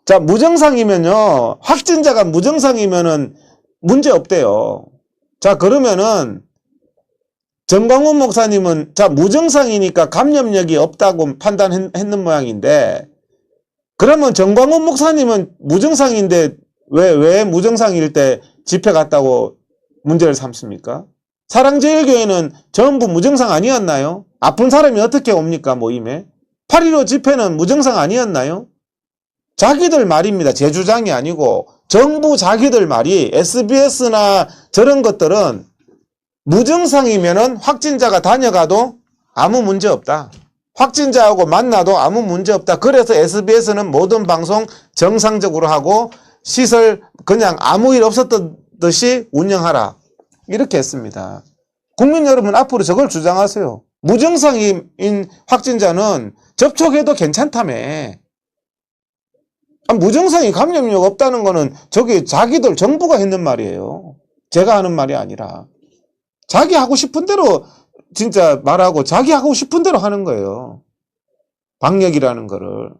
자, 무증상이면요. 확진자가 무증상이면은 문제 없대요. 자, 그러면은 정광훈 목사님은 자, 무증상이니까 감염력이 없다고 판단했는 모양인데 그러면 정광훈 목사님은 무증상인데 왜 무증상일 때 집회 갔다고 문제를 삼습니까? 사랑제일교회는 전부 무증상 아니었나요? 아픈 사람이 어떻게 옵니까, 모임에? 8.15 집회는 무증상 아니었나요? 자기들 말입니다. 제 주장이 아니고 정부 자기들 말이. SBS나 저런 것들은 무증상이면은 확진자가 다녀가도 아무 문제 없다. 확진자하고 만나도 아무 문제 없다. 그래서 SBS는 모든 방송 정상적으로 하고 시설 그냥 아무 일 없었듯이 운영하라. 이렇게 했습니다. 국민 여러분 앞으로 저걸 주장하세요. 무증상인 확진자는 접촉해도 괜찮다며. 무증상이 감염력 없다는 거는 저기 자기들 정부가 했는 말이에요. 제가 하는 말이 아니라. 자기 하고 싶은 대로 진짜 말하고 자기 하고 싶은 대로 하는 거예요. 방역이라는 거를.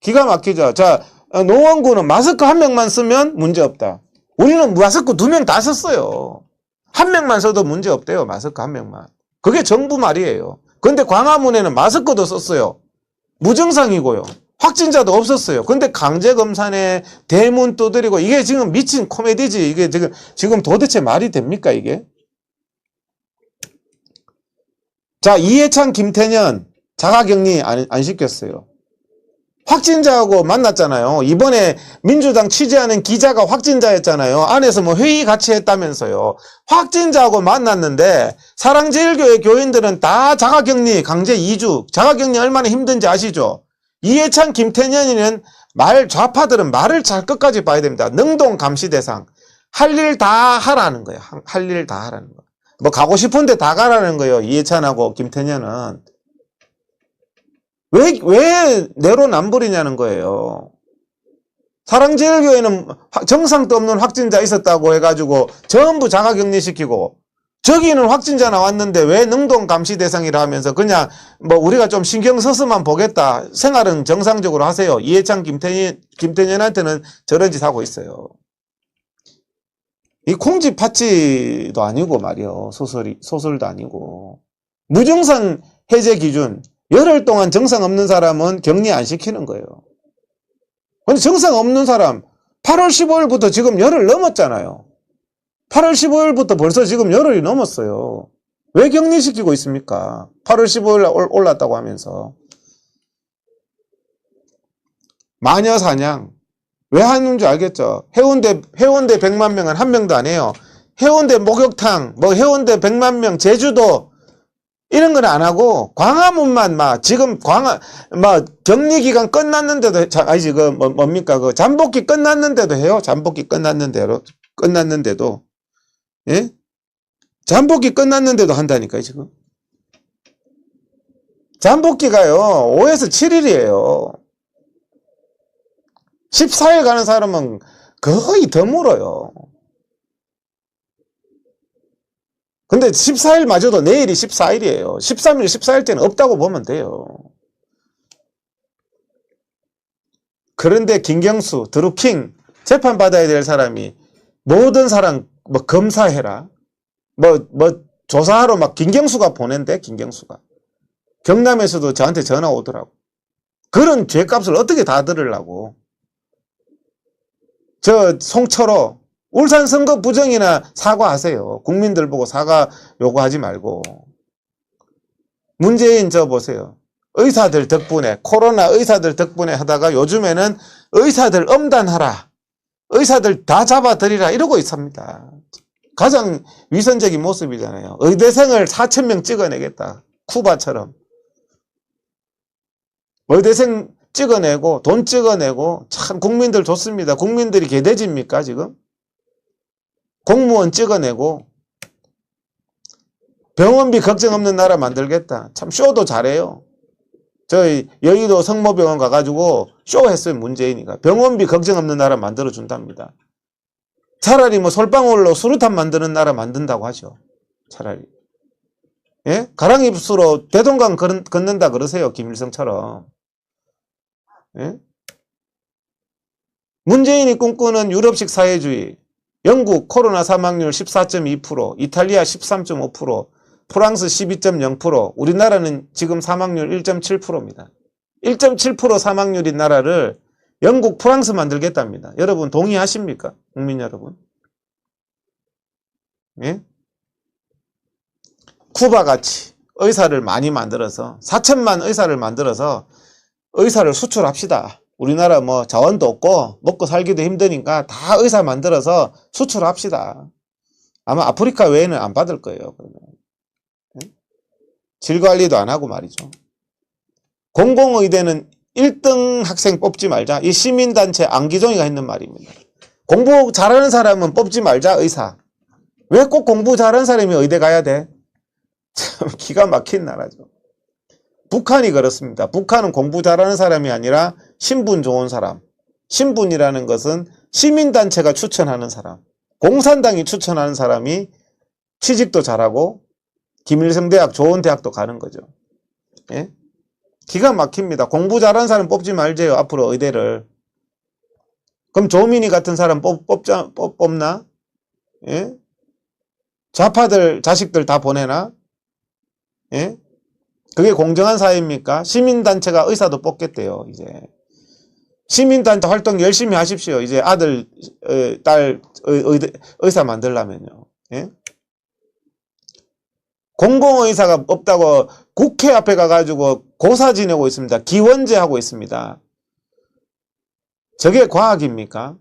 기가 막히죠. 자, 노원구는 마스크 한 명만 쓰면 문제 없다. 우리는 마스크 2명 다 썼어요. 한 명만 써도 문제 없대요. 마스크 한 명만. 그게 정부 말이에요. 근데 광화문에는 마스크도 썼어요. 무증상이고요. 확진자도 없었어요. 근데 강제검사네 대문 두드리고 이게 지금 미친 코미디지. 이게 지금 도대체 말이 됩니까, 이게? 자, 이해찬, 김태년 자가격리 안 시켰어요. 확진자하고 만났잖아요. 이번에 민주당 취재하는 기자가 확진자였잖아요. 안에서 뭐 회의 같이 했다면서요. 확진자하고 만났는데 사랑제일교회 교인들은 다 자가격리 강제 2주. 자가격리 얼마나 힘든지 아시죠? 이해찬, 김태년이는 좌파들은 말을 잘 끝까지 봐야 됩니다. 능동 감시 대상. 할 일 다 하라는 거예요. 할 일 다 하라는 거. 뭐 가고 싶은데 다 가라는 거예요. 이해찬하고 김태년은. 왜 내로남불이냐는 거예요. 사랑제일교회는 정상도 없는 확진자 있었다고 해가지고 전부 자가격리시키고, 저기는 확진자 나왔는데 왜 능동 감시 대상이라 하면서 그냥 뭐 우리가 좀 신경 써서만 보겠다. 생활은 정상적으로 하세요. 이해찬, 김태년한테는 저런 짓 하고 있어요. 이 콩쥐 파치도 아니고 말이요. 소설도 아니고. 무증상 해제 기준. 열흘 동안 정상 없는 사람은 격리 안 시키는 거예요. 근데 정상 없는 사람 8월 15일부터 지금 열흘 넘었잖아요. 8월 15일부터 벌써 지금 열흘이 넘었어요. 왜 격리시키고 있습니까? 8월 15일 올랐다고 하면서. 마녀 사냥. 왜 하는 줄 알겠죠? 해운대 100만 명은 한 명도 안 해요. 해운대 목욕탕, 뭐 해운대 100만 명, 제주도 이런 건 안 하고 광화문만 지금 격리 기간 끝났는데도 아니지 뭡니까 잠복기 끝났는데도 해요. 잠복기 끝났는데도 예? 잠복기 끝났는데도 한다니까요, 지금. 잠복기가요. 5에서 7일이에요. 14일 가는 사람은 거의 더 물어요. 근데 14일 마저도 내일이 14일이에요. 13일, 14일 때는 없다고 보면 돼요. 그런데 김경수, 드루킹, 재판받아야 될 사람이 모든 사람 검사해라. 조사하러 김경수가 보낸대, 김경수가. 경남에서도 저한테 전화 오더라고. 그런 죄값을 어떻게 다 들으려고. 송철호, 울산 선거 부정이나 사과하세요. 국민들 보고 사과 요구하지 말고. 문재인 보세요. 의사들 덕분에, 코로나 의사들 덕분에 하다가 요즘에는 의사들 엄단하라. 의사들 다 잡아들이라 이러고 있습니다. 가장 위선적인 모습이잖아요. 의대생을 4,000명 찍어내겠다. 쿠바처럼. 의대생 찍어내고 돈 찍어내고 참 국민들 좋습니다. 국민들이 개돼지입니까 지금? 공무원 찍어내고 병원비 걱정 없는 나라 만들겠다. 참 쇼도 잘해요. 저희 여의도 성모병원 가가지고 쇼했어요. 문재인이가. 병원비 걱정 없는 나라 만들어준답니다. 차라리 솔방울로 수류탄 만드는 나라 만든다고 하죠. 차라리. 예? 가랑입수로 대동강 걷는다 그러세요. 김일성처럼. 예? 문재인이 꿈꾸는 유럽식 사회주의. 영국 코로나 사망률 14.2%, 이탈리아 13.5%, 프랑스 12.0%, 우리나라는 지금 사망률 1.7%입니다. 1.7% 사망률인 나라를 영국, 프랑스 만들겠답니다. 여러분 동의하십니까? 국민 여러분. 예? 쿠바같이 의사를 많이 만들어서 4천만 의사를 만들어서 의사를 수출합시다. 우리나라 뭐 자원도 없고 먹고 살기도 힘드니까 다 의사 만들어서 수출합시다. 아마 아프리카 외에는 안 받을 거예요. 그러면. 질 관리도 안 하고 말이죠. 공공의대는 1등 학생 뽑지 말자. 이 시민단체 안기종이가 했는 말입니다. 공부 잘하는 사람은 뽑지 말자, 의사. 왜 꼭 공부 잘하는 사람이 의대 가야 돼? 참 기가 막힌 나라죠. 북한이 그렇습니다. 북한은 공부 잘하는 사람이 아니라 신분 좋은 사람. 신분이라는 것은 시민단체가 추천하는 사람. 공산당이 추천하는 사람이 취직도 잘하고 김일성 대학 좋은 대학도 가는 거죠. 예? 기가 막힙니다. 공부 잘하는 사람 뽑지 말재요. 앞으로 의대를. 그럼 조민희 같은 사람 뽑나? 예? 좌파들 자식들 다 보내나? 예? 그게 공정한 사회입니까? 시민단체가 의사도 뽑겠대요. 이제 시민단체 활동 열심히 하십시오. 이제 아들, 딸 의사 만들려면요. 예? 공공의사가 없다고 국회 앞에 가가지고 고사 지내고 있습니다. 기원제 하고 있습니다. 저게 과학입니까?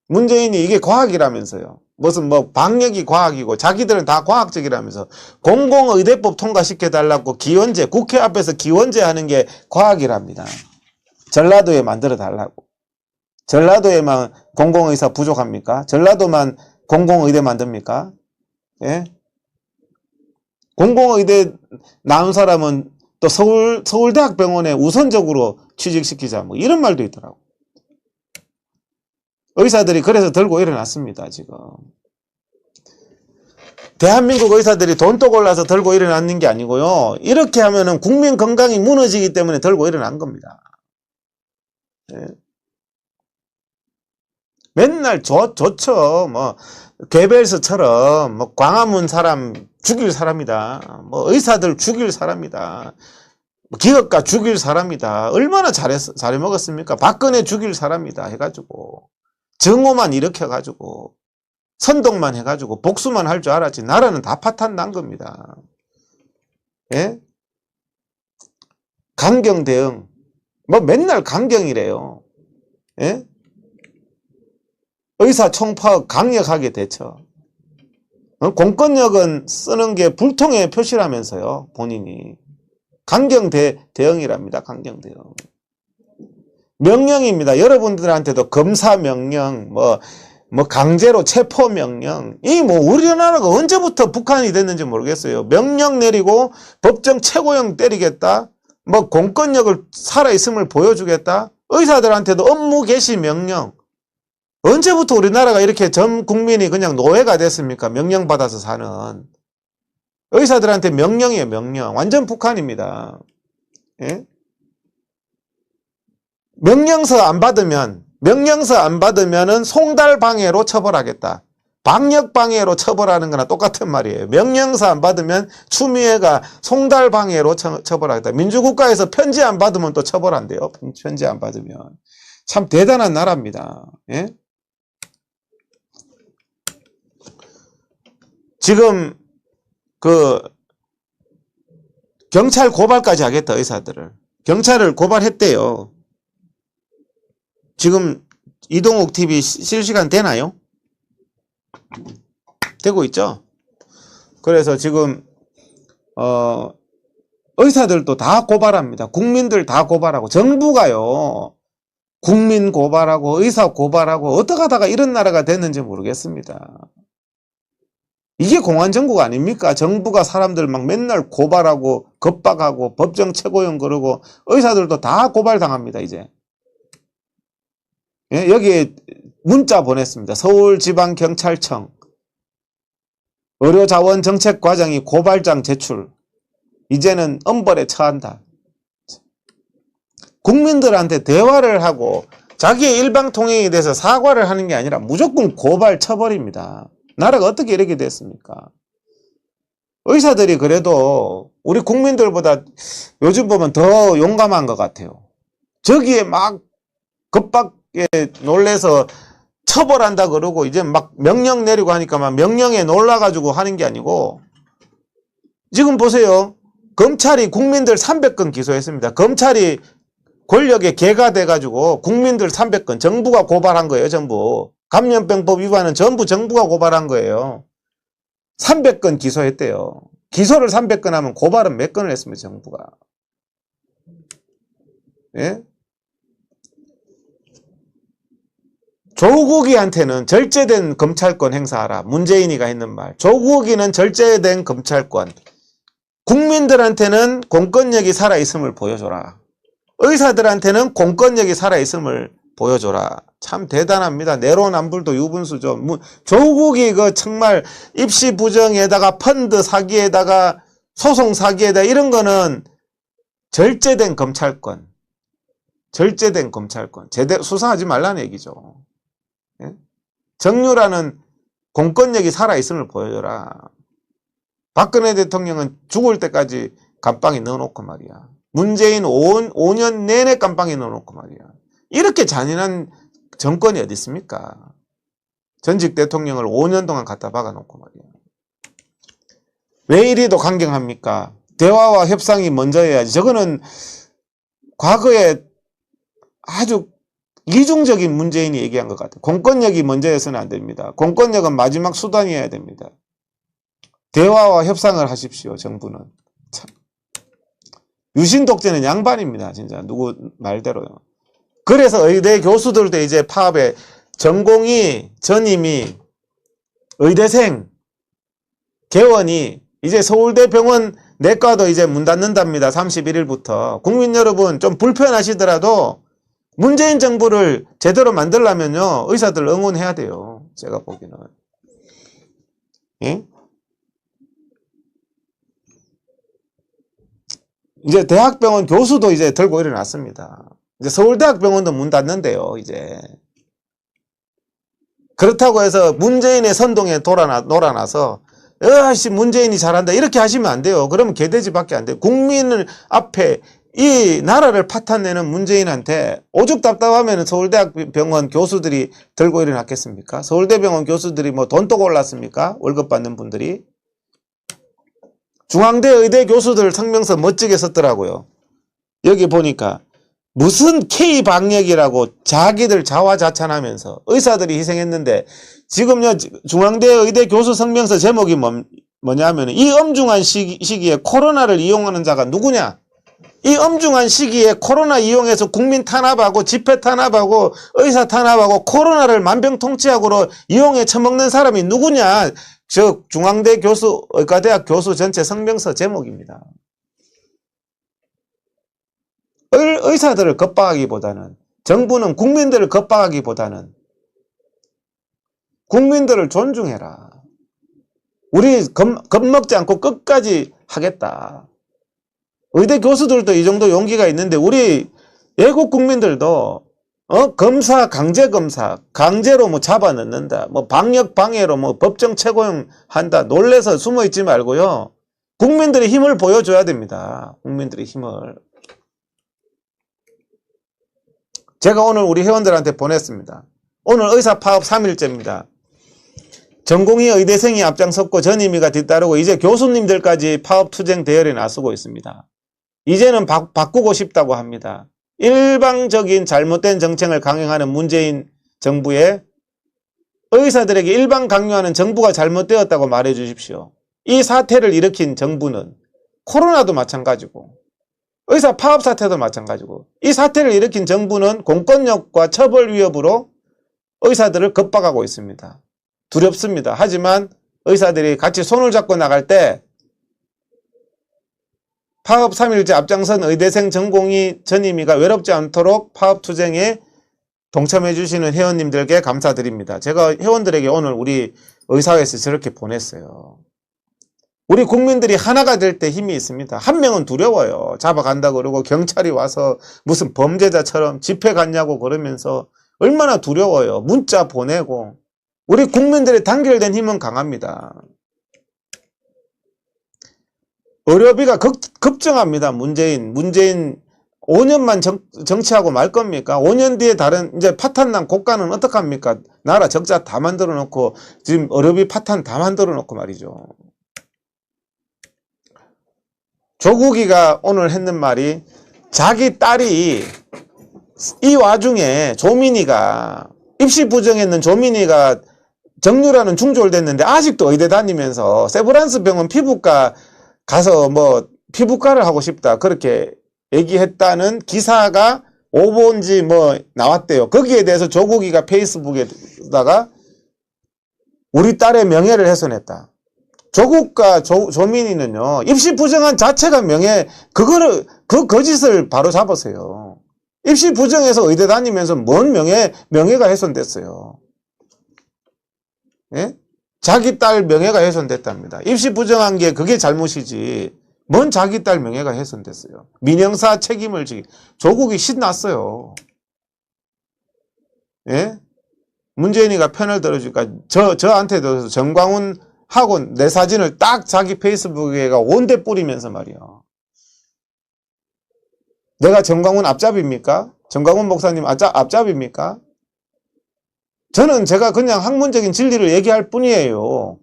문재인이 이게 과학이라면서요. 무슨 뭐 방역이 과학이고 자기들은 다 과학적이라면서 공공의대법 통과시켜달라고 기원제, 국회 앞에서 기원제 하는 게 과학이랍니다. 전라도에 만들어 달라고. 전라도에만 공공의사 부족합니까? 전라도만 공공의대 만듭니까? 예? 공공의대 나온 사람은 또 서울대학병원에 우선적으로 취직시키자 뭐 이런 말도 있더라고. 의사들이 그래서 들고 일어났습니다. 지금 대한민국 의사들이 돈도 골라서 들고 일어났는 게 아니고요. 이렇게 하면은 국민 건강이 무너지기 때문에 들고 일어난 겁니다. 네. 맨날 좋죠. 뭐 괴벨스처럼 뭐 광화문 사람 죽일 사람이다. 뭐 의사들 죽일 사람이다. 기업가 죽일 사람이다. 얼마나 잘해먹었습니까? 박근혜 죽일 사람이다 해가지고 정오만 일으켜가지고 선동만 해가지고 복수만 할 줄 알았지 나라는 다 파탄 난 겁니다. 예? 강경 대응 뭐 맨날 강경이래요. 예? 의사 총파업 강력하게 대처. 공권력은 쓰는 게 불통의 표시라면서요. 본인이. 강경 대응이랍니다. 강경 대응. 명령입니다. 여러분들한테도 검사 명령, 뭐 강제로 체포 명령. 이 뭐 우리나라가 언제부터 북한이 됐는지 모르겠어요. 명령 내리고 법정 최고형 때리겠다. 뭐 공권력을 살아있음을 보여주겠다. 의사들한테도 업무 개시 명령. 언제부터 우리나라가 이렇게 전 국민이 그냥 노예가 됐습니까? 명령받아서 사는. 의사들한테 명령이에요, 명령. 완전 북한입니다. 예? 명령서 안 받으면은 송달방해로 처벌하겠다. 방역방해로 처벌하는 거나 똑같은 말이에요. 명령서 안 받으면 추미애가 송달방해로 처벌하겠다. 민주국가에서 편지 안 받으면 또 처벌한대요. 편지 안 받으면. 참 대단한 나라입니다. 예? 지금 경찰 고발까지 하겠다. 의사들을. 경찰을 고발했대요. 지금 이동욱 TV 실시간 되나요? 되고 있죠? 그래서 지금 의사들도 다 고발합니다. 국민들 다 고발하고 정부가요. 국민 고발하고 의사 고발하고 어떻게 하다가 이런 나라가 됐는지 모르겠습니다. 이게 공안정국 아닙니까? 정부가 사람들 막 맨날 고발하고 겁박하고 법정 최고형 그러고 의사들도 다 고발당합니다. 이제. 예, 여기에 문자 보냈습니다. 서울지방경찰청 의료자원정책과장이 고발장 제출. 이제는 엄벌에 처한다. 국민들한테 대화를 하고 자기의 일방통행에 대해서 사과를 하는 게 아니라 무조건 고발 처벌입니다. 나라가 어떻게 이렇게 됐습니까? 의사들이 그래도 우리 국민들보다 요즘 보면 더 용감한 것 같아요. 저기에 막 급박에 놀래서 처벌한다 그러고 이제 막 명령 내리고 하니까 막 명령에 놀라가지고 하는 게 아니고 지금 보세요. 검찰이 국민들 300건 기소했습니다. 검찰이 권력의 개가 돼가지고 국민들 300건 정부가 고발한 거예요. 전부. 감염병법 위반은 전부 정부가 고발한 거예요. 300건 기소했대요. 기소를 300건 하면 고발은 몇 건을 했습니다. 정부가. 예? 조국이한테는 절제된 검찰권 행사하라. 문재인이가 했는 말. 조국이는 절제된 검찰권. 국민들한테는 공권력이 살아있음을 보여줘라. 의사들한테는 공권력이 살아있음을 보여줘라. 참 대단합니다. 내로남불도 유분수죠. 조국이 그 정말 입시 부정에다가 펀드 사기에다가 소송 사기에다가 이런 거는 절제된 검찰권. 절제된 검찰권. 제대로 수사하지 말라는 얘기죠. 예? 정유라는 공권력이 살아있음을 보여줘라. 박근혜 대통령은 죽을 때까지 감방에 넣어놓고 말이야. 문재인 5년 내내 감방에 넣어놓고 말이야. 이렇게 잔인한 정권이 어디 있습니까? 전직 대통령을 5년 동안 갖다 박아놓고 말이야. 왜 이리도 강경합니까? 대화와 협상이 먼저여야지. 저거는 과거에 아주 이중적인 문재인이 얘기한 것 같아요. 공권력이 먼저여서는 안 됩니다. 공권력은 마지막 수단이어야 됩니다. 대화와 협상을 하십시오. 정부는. 참. 유신 독재는 양반입니다. 진짜 누구 말대로요. 그래서 의대 교수들도 이제 파업에 전공의, 전임이, 의대생, 개원이 이제 서울대병원 내과도 이제 문 닫는답니다. 31일부터. 국민 여러분 좀 불편하시더라도 문재인 정부를 제대로 만들려면요. 의사들 응원해야 돼요. 제가 보기에는. 예? 이제 대학병원 교수도 이제 들고 일어났습니다. 이제 서울대학병원도 문 닫는데요, 이제. 그렇다고 해서 문재인의 선동에 놀아나서, 씨, 문재인이 잘한다. 이렇게 하시면 안 돼요. 그러면 개돼지밖에 안 돼요. 국민을 앞에 이 나라를 파탄내는 문재인한테 오죽 답답하면 서울대학병원 교수들이 들고 일어났겠습니까? 서울대병원 교수들이 뭐 돈 또 골랐습니까? 월급 받는 분들이. 중앙대 의대 교수들 성명서 멋지게 썼더라고요. 여기 보니까 무슨 K방역이라고 자기들 자화자찬하면서 의사들이 희생했는데 지금요 중앙대 의대 교수 성명서 제목이 뭐냐면 이 엄중한 시기에 코로나를 이용하는 자가 누구냐? 이 엄중한 시기에 코로나 이용해서 국민 탄압하고 집회 탄압하고 의사 탄압하고 코로나를 만병통치약으로 이용해 처먹는 사람이 누구냐? 저 중앙대 교수, 의과대학 교수 전체 성명서 제목입니다. 의사들을 겁박하기보다는 정부는 국민들을 겁박하기보다는 국민들을 존중해라. 우리 겁먹지 않고 끝까지 하겠다. 의대 교수들도 이 정도 용기가 있는데 우리 애국 국민들도 검사, 강제검사, 강제로 뭐 잡아넣는다. 뭐 방역 방해로 뭐 법정 최고형 한다. 놀래서 숨어 있지 말고요. 국민들의 힘을 보여줘야 됩니다. 국민들의 힘을. 제가 오늘 우리 회원들한테 보냈습니다. 오늘 의사 파업 3일째입니다. 전공의 의대생이 앞장섰고 전임의가 뒤따르고 이제 교수님들까지 파업 투쟁 대열에 나서고 있습니다. 이제는 바꾸고 싶다고 합니다. 일방적인 잘못된 정책을 강행하는 문재인 정부에 의사들에게 일방 강요하는 정부가 잘못되었다고 말해 주십시오. 이 사태를 일으킨 정부는 코로나도 마찬가지고 의사 파업 사태도 마찬가지고 이 사태를 일으킨 정부는 공권력과 처벌 위협으로 의사들을 겁박하고 있습니다. 두렵습니다. 하지만 의사들이 같이 손을 잡고 나갈 때 파업 3일째 앞장선 의대생 전공의 전임의가 외롭지 않도록 파업 투쟁에 동참해 주시는 회원님들께 감사드립니다. 제가 회원들에게 오늘 우리 의사회에서 저렇게 보냈어요. 우리 국민들이 하나가 될 때 힘이 있습니다. 한 명은 두려워요. 잡아간다 그러고 경찰이 와서 무슨 범죄자처럼 집회 갔냐고 그러면서 얼마나 두려워요. 문자 보내고. 우리 국민들의 단결된 힘은 강합니다. 의료비가 급증합니다. 문재인 5년만 정치하고 말 겁니까? 5년 뒤에 다른 이제 파탄난 국가는 어떡합니까? 나라 적자 다 만들어 놓고 지금 어렵이 파탄 다 만들어 놓고 말이죠. 조국이가 오늘 했는 말이 자기 딸이 이 와중에 조민이가 입시 부정했는 조민이가 정유라는 중졸 됐는데 아직도 의대 다니면서 세브란스 병원 피부과 가서 뭐 피부과를 하고 싶다 그렇게 얘기했다는 기사가 오본지 뭐 나왔대요. 거기에 대해서 조국이가 페이스북에다가 우리 딸의 명예를 훼손했다. 조국과 조민이는요 입시 부정한 자체가 그거를 그 거짓을 바로 잡으세요. 입시 부정해서 의대 다니면서 뭔 명예가 훼손됐어요. 예? 자기 딸 명예가 훼손됐답니다. 입시 부정한 게 그게 잘못이지. 뭔 자기 딸 명예가 훼손됐어요. 민형사 책임을 조국이 신났어요. 예? 문재인이가 편을 들어주니까 저한테도 정광훈 하고 내 사진을 딱 자기 페이스북에가 온데 뿌리면서 말이야. 내가 정광훈 앞잡입니까? 정광훈 목사님 앞잡입니까? 저는 제가 그냥 학문적인 진리를 얘기할 뿐이에요.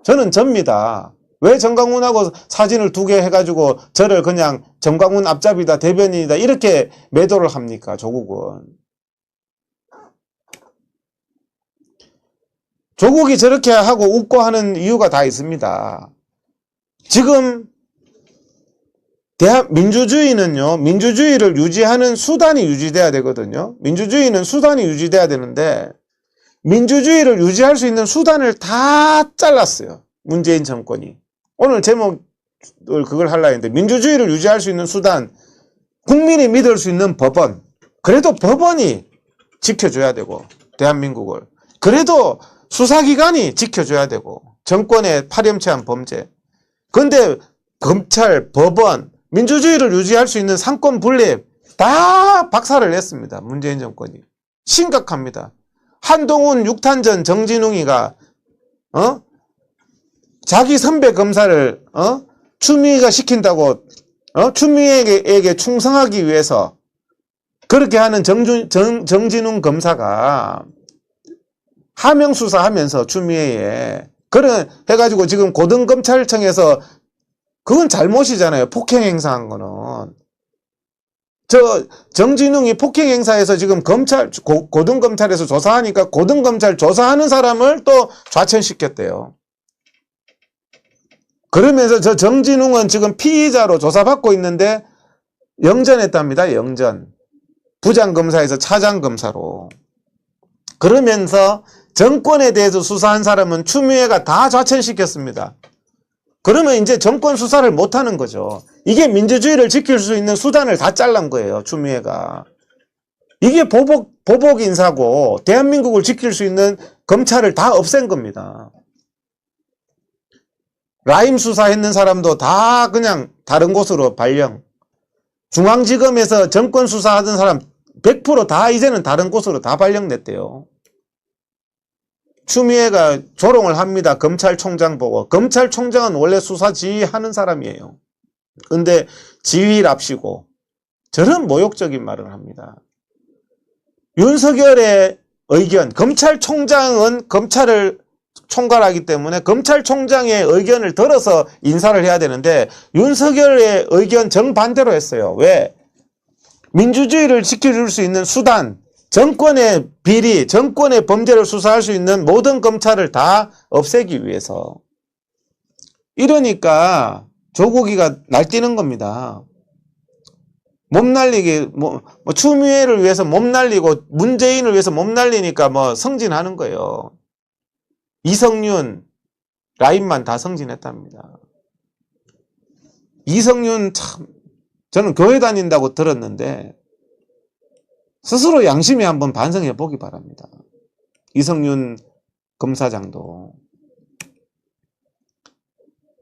저는 접니다. 왜 정광훈하고 사진을 2개 해가지고 저를 그냥 정광훈 앞잡이다 대변인이다 이렇게 매도를 합니까? 조국은. 조국이 저렇게 하고 웃고 하는 이유가 다 있습니다. 지금 민주주의는요. 민주주의를 유지하는 수단이 유지돼야 되거든요. 민주주의는 수단이 유지돼야 되는데 민주주의를 유지할 수 있는 수단을 다 잘랐어요. 문재인 정권이. 오늘 제목을 그걸 하려고 했는데 민주주의를 유지할 수 있는 수단, 국민이 믿을 수 있는 법원. 그래도 법원이 지켜줘야 되고 대한민국을. 그래도 수사기관이 지켜줘야 되고 정권의 파렴치한 범죄. 그런데 검찰, 법원, 민주주의를 유지할 수 있는 상권 분립 다 박살을 냈습니다. 문재인 정권이. 심각합니다. 한동훈 6탄전 정진웅이가 자기 선배 검사를 추미애가 시킨다고 추미애에게 충성하기 위해서 그렇게 하는 정진웅 검사가 하명 수사하면서 추미애에 그런 해가지고 지금 고등검찰청에서 그건 잘못이잖아요. 폭행 행사한 거는. 정진웅이 폭행 행사에서 지금 고등검찰에서 조사하니까 고등검찰 조사하는 사람을 또 좌천시켰대요. 그러면서 정진웅은 지금 피의자로 조사받고 있는데 영전했답니다. 영전. 부장검사에서 차장검사로. 그러면서 정권에 대해서 수사한 사람은 추미애가 다 좌천시켰습니다. 그러면 이제 정권 수사를 못하는 거죠. 이게 민주주의를 지킬 수 있는 수단을 다 잘란 거예요. 추미애가. 이게 보복 인사고 대한민국을 지킬 수 있는 검찰을 다 없앤 겁니다. 라임 수사했는 사람도 다 그냥 다른 곳으로 발령. 중앙지검에서 정권 수사하던 사람 100% 다 이제는 다른 곳으로 다 발령냈대요. 추미애가 조롱을 합니다. 검찰총장 보고. 검찰총장은 원래 수사 지휘하는 사람이에요. 근데 지휘랍시고 저런 모욕적인 말을 합니다. 윤석열의 의견, 검찰총장은 검찰을 총괄하기 때문에 검찰총장의 의견을 들어서 인사를 해야 되는데 윤석열의 의견 정반대로 했어요. 왜? 민주주의를 지켜줄 수 있는 수단, 정권의 비리, 정권의 범죄를 수사할 수 있는 모든 검찰을 다 없애기 위해서. 이러니까 조국이가 날뛰는 겁니다. 몸 날리기, 추미애를 위해서 몸 날리고 문재인을 위해서 몸 날리니까 성진하는 거예요. 이성윤, 라인만 다 성진했답니다. 이성윤 참, 저는 교회 다닌다고 들었는데 스스로 양심에 한번 반성해 보기 바랍니다. 이성윤 검사장도.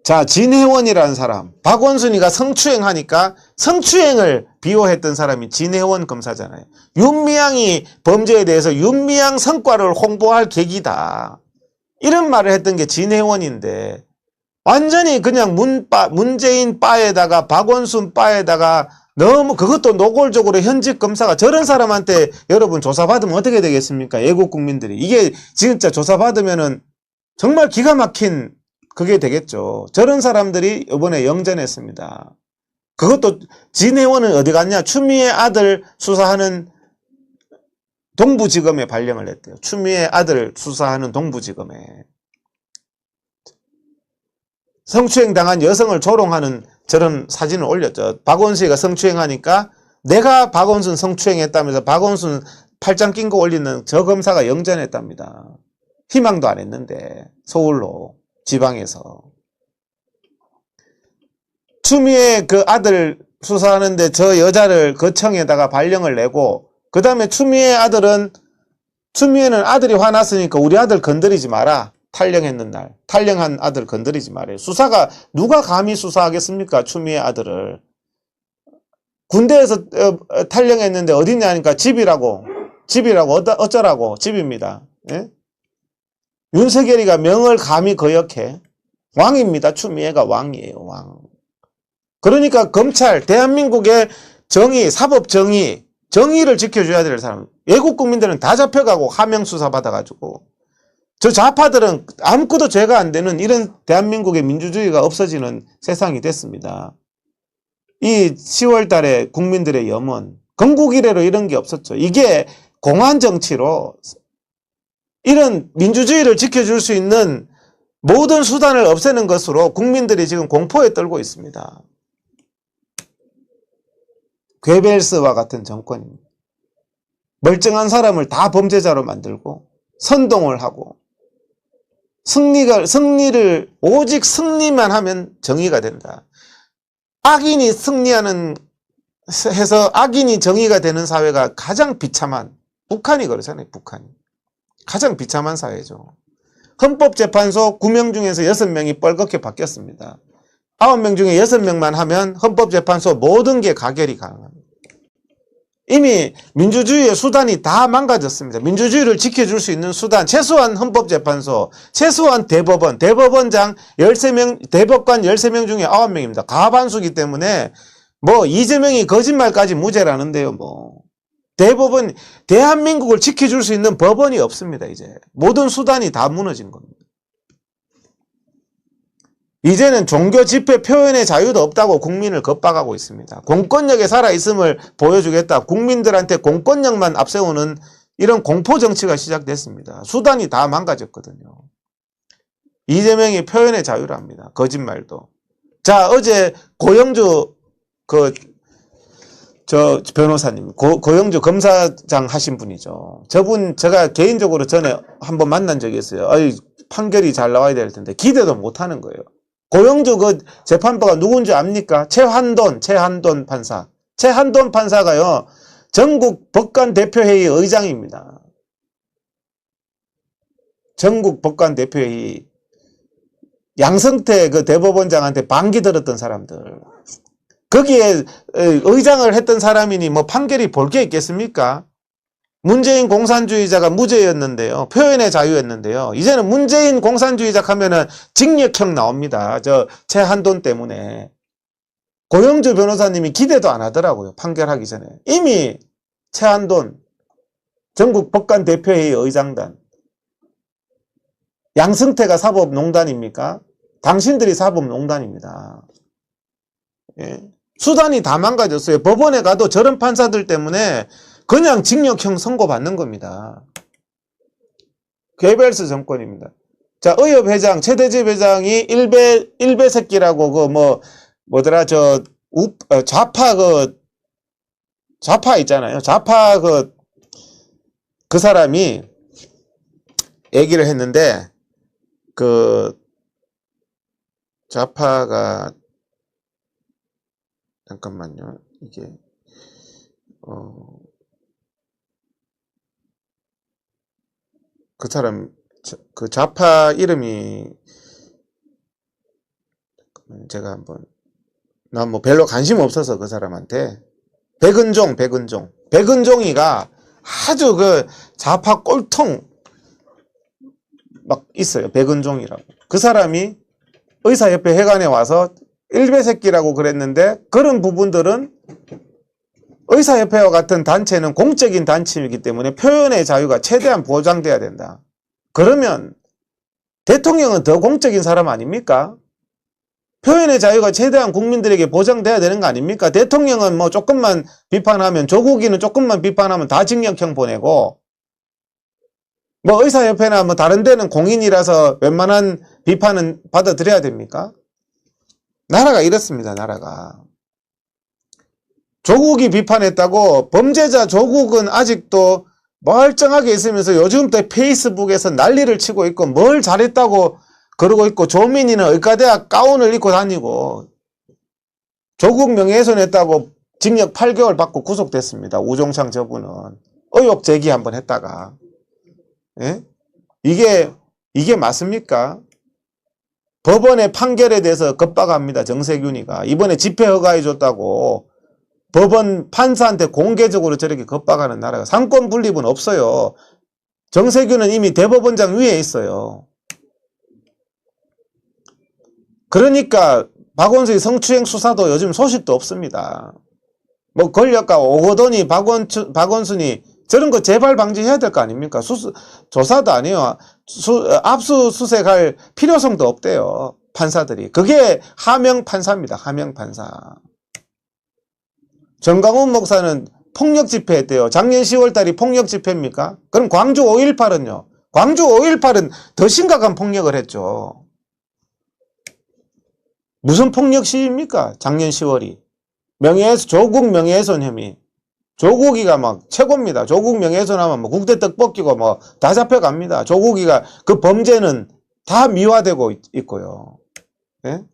자, 진혜원이라는 사람, 박원순이가 성추행하니까 성추행을 비호했던 사람이 진혜원 검사잖아요. 윤미향이 범죄에 대해서 윤미향 성과를 홍보할 계기다. 이런 말을 했던 게 진혜원인데 완전히 그냥 문재인 바에다가 박원순 바에다가 너무 그것도 노골적으로 현직 검사가 저런 사람한테 여러분 조사받으면 어떻게 되겠습니까? 애국 국민들이. 이게 진짜 조사받으면은 정말 기가 막힌 그게 되겠죠. 저런 사람들이 이번에 영전했습니다. 그것도 진해원은 어디 갔냐? 추미애 아들 수사하는 동부지검에 발령을 했대요. 추미애 아들 수사하는 동부지검에. 성추행 당한 여성을 조롱하는 저런 사진을 올렸죠. 박원순이가 성추행하니까 내가 박원순 성추행했다면서 박원순 팔짱 낀 거 올리는 저 검사가 영전했답니다. 희망도 안 했는데 서울로 지방에서. 추미애 그 아들 수사하는데 저 여자를 거청에다가 발령을 내고 그 다음에 추미애는 아들이 화났으니까 우리 아들 건드리지 마라. 탈령했는 날. 탈령한 아들 건드리지 말아요. 수사가 누가 감히 수사하겠습니까? 추미애 아들을. 군대에서 탈령했는데 어디냐 하니까 집이라고 어쩌라고 집입니다. 예? 윤석열이가 명을 감히 거역해. 왕입니다. 추미애가 왕이에요. 왕. 그러니까 검찰 대한민국의 정의 정의를 지켜줘야 될 사람. 외국 국민들은 다 잡혀가고 하명 수사 받아가지고 저 좌파들은 아무것도 죄가 안 되는 이런 대한민국의 민주주의가 없어지는 세상이 됐습니다. 이 10월 달에 국민들의 염원, 건국 이래로 이런 게 없었죠. 이게 공안 정치로 이런 민주주의를 지켜줄 수 있는 모든 수단을 없애는 것으로 국민들이 지금 공포에 떨고 있습니다. 괴벨스와 같은 정권입니다. 멀쩡한 사람을 다 범죄자로 만들고 선동을 하고 승리를 오직 승리만 하면 정의가 된다. 악인이 승리하는 해서 악인이 정의가 되는 사회가 가장 비참한 북한이 그러잖아요. 북한이 가장 비참한 사회죠. 헌법재판소 9명 중에서 6명이 뻘겋게 바뀌었습니다. 9명 중에 6명만 하면 헌법재판소 모든 게 가결이 가능합니다. 이미 민주주의의 수단이 다 망가졌습니다. 민주주의를 지켜줄 수 있는 수단, 최소한 헌법재판소, 최소한 대법원장 13명, 대법관 13명 중에 9명입니다. 과반수기 때문에 뭐 이재명이 거짓말까지 무죄라는데요. 뭐 대법원, 대한민국을 지켜줄 수 있는 법원이 없습니다. 이제 모든 수단이 다 무너진 겁니다. 이제는 종교 집회 표현의 자유도 없다고 국민을 겁박하고 있습니다. 공권력에 살아있음을 보여주겠다. 국민들한테 공권력만 앞세우는 이런 공포정치가 시작됐습니다. 수단이 다 망가졌거든요. 이재명이 표현의 자유랍니다. 거짓말도. 자, 어제 고영주 변호사님, 고영주 검사장 하신 분이죠. 저분 제가 개인적으로 전에 한번 만난 적이 있어요. 판결이 잘 나와야 될 텐데 기대도 못 하는 거예요. 고영주 재판부가 누군지 압니까? 최한돈 판사. 최한돈 판사가요, 전국 법관 대표회의 의장입니다. 전국 법관 대표회의. 양성태 대법원장한테 반기 들었던 사람들. 거기에 의장을 했던 사람이니 뭐 판결이 볼 게 있겠습니까? 문재인 공산주의자가 무죄였는데요. 표현의 자유였는데요. 이제는 문재인 공산주의자 하면은 징역형 나옵니다. 저 최한돈 때문에. 고영주 변호사님이 기대도 안 하더라고요. 판결하기 전에. 이미 최한돈 전국 법관 대표회의 의장단. 양승태가 사법농단입니까? 당신들이 사법농단입니다. 예. 수단이 다 망가졌어요. 법원에 가도 저런 판사들 때문에 그냥 징역형 선고받는 겁니다. 괴벨스 정권입니다. 자, 의협회장, 최대집 회장이 일베 새끼라고 뭐더라, 좌파 있잖아요. 좌파 그 사람이 얘기를 했는데, 좌파가, 잠깐만요. 이게, 그 사람, 그 좌파 이름이, 제가 난 뭐 별로 관심 없어서 그 사람한테. 백은종이가 아주 좌파 꼴통 막 있어요. 백은종이라고. 그 사람이 의사협회 회관에 와서 일베 새끼라고 그랬는데 그런 부분들은 의사협회와 같은 단체는 공적인 단체이기 때문에 표현의 자유가 최대한 보장돼야 된다. 그러면 대통령은 더 공적인 사람 아닙니까? 표현의 자유가 최대한 국민들에게 보장돼야 되는 거 아닙니까? 대통령은 뭐 조금만 비판하면, 조국이는 조금만 비판하면 다 징역형 보내고, 뭐 의사협회나 뭐 다른 데는 공인이라서 웬만한 비판은 받아들여야 됩니까? 나라가 이렇습니다, 나라가. 조국이 비판했다고 범죄자 조국은 아직도 멀쩡하게 있으면서 요즘 때 페이스북에서 난리를 치고 있고 뭘 잘했다고 그러고 있고, 조민이는 의과대학 가운을 입고 다니고 조국 명예훼손했다고 징역 8개월 받고 구속됐습니다. 우종창 저분은 의혹 제기 한번 했다가. 예? 이게 맞습니까? 법원의 판결에 대해서 겁박합니다. 정세균이가 이번에 집회 허가해줬다고 법원 판사한테 공개적으로 저렇게 겁박하는 나라가, 상권 분립은 없어요. 정세균은 이미 대법원장 위에 있어요. 그러니까 박원순의 성추행 수사도 요즘 소식도 없습니다. 뭐 권력가 오거돈이 박원순이 저런 거 재발 방지해야 될 거 아닙니까? 조사도 안 해요. 압수수색할 필요성도 없대요. 판사들이. 그게 하명 판사입니다. 하명 판사. 정강훈 목사는 폭력 집회했대요. 작년 10월 달이 폭력 집회입니까? 그럼 광주 5.18은요? 광주 5.18은 더 심각한 폭력을 했죠. 무슨 폭력 시위입니까? 작년 10월이. 조국 명예훼손 혐의. 조국이가 막 최고입니다. 조국 명예훼손하면 뭐 국대 떡볶이고 뭐 다 잡혀갑니다. 조국이가 그 범죄는 다 미화되고 있고요. 예?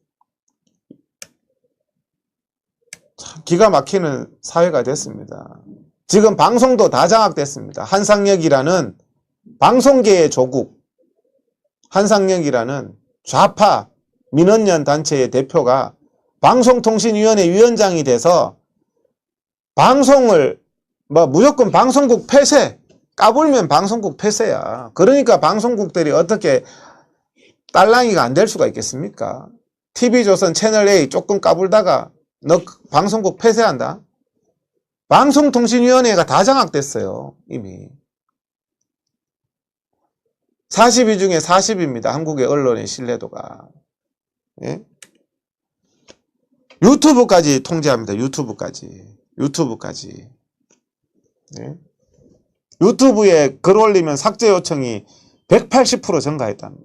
참 기가 막히는 사회가 됐습니다. 지금 방송도 다 장악됐습니다. 한상혁이라는 방송계의 조국, 한상혁이라는 좌파 민원연 단체의 대표가 방송통신위원회 위원장이 돼서 방송을 뭐 무조건 방송국 폐쇄, 까불면 방송국 폐쇄야. 그러니까 방송국들이 어떻게 딸랑이가 안 될 수가 있겠습니까? TV조선 채널A 조금 까불다가 너 방송국 폐쇄한다? 방송통신위원회가 다 장악됐어요. 이미 40위 중에 40입니다. 한국의 언론의 신뢰도가. 예? 유튜브까지 통제합니다. 유튜브까지. 예? 유튜브에 글 올리면 삭제 요청이 180% 증가했답니다.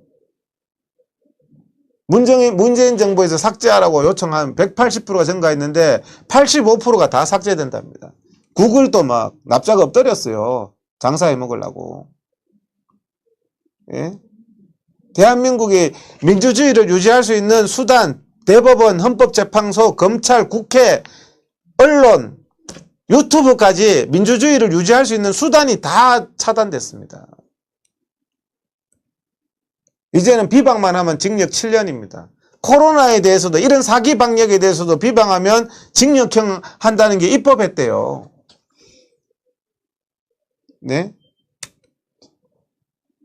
문재인 정부에서 삭제하라고 요청한 180%가 증가했는데 85%가 다 삭제된답니다. 구글도 막 납작 엎드렸어요. 장사해 먹으려고. 예? 대한민국이 민주주의를 유지할 수 있는 수단, 대법원, 헌법재판소, 검찰, 국회, 언론, 유튜브까지 민주주의를 유지할 수 있는 수단이 다 차단됐습니다. 이제는 비방만 하면 징역 7년입니다. 코로나에 대해서도, 이런 사기 방역에 대해서도 비방하면 징역형 한다는 게 입법했대요. 네?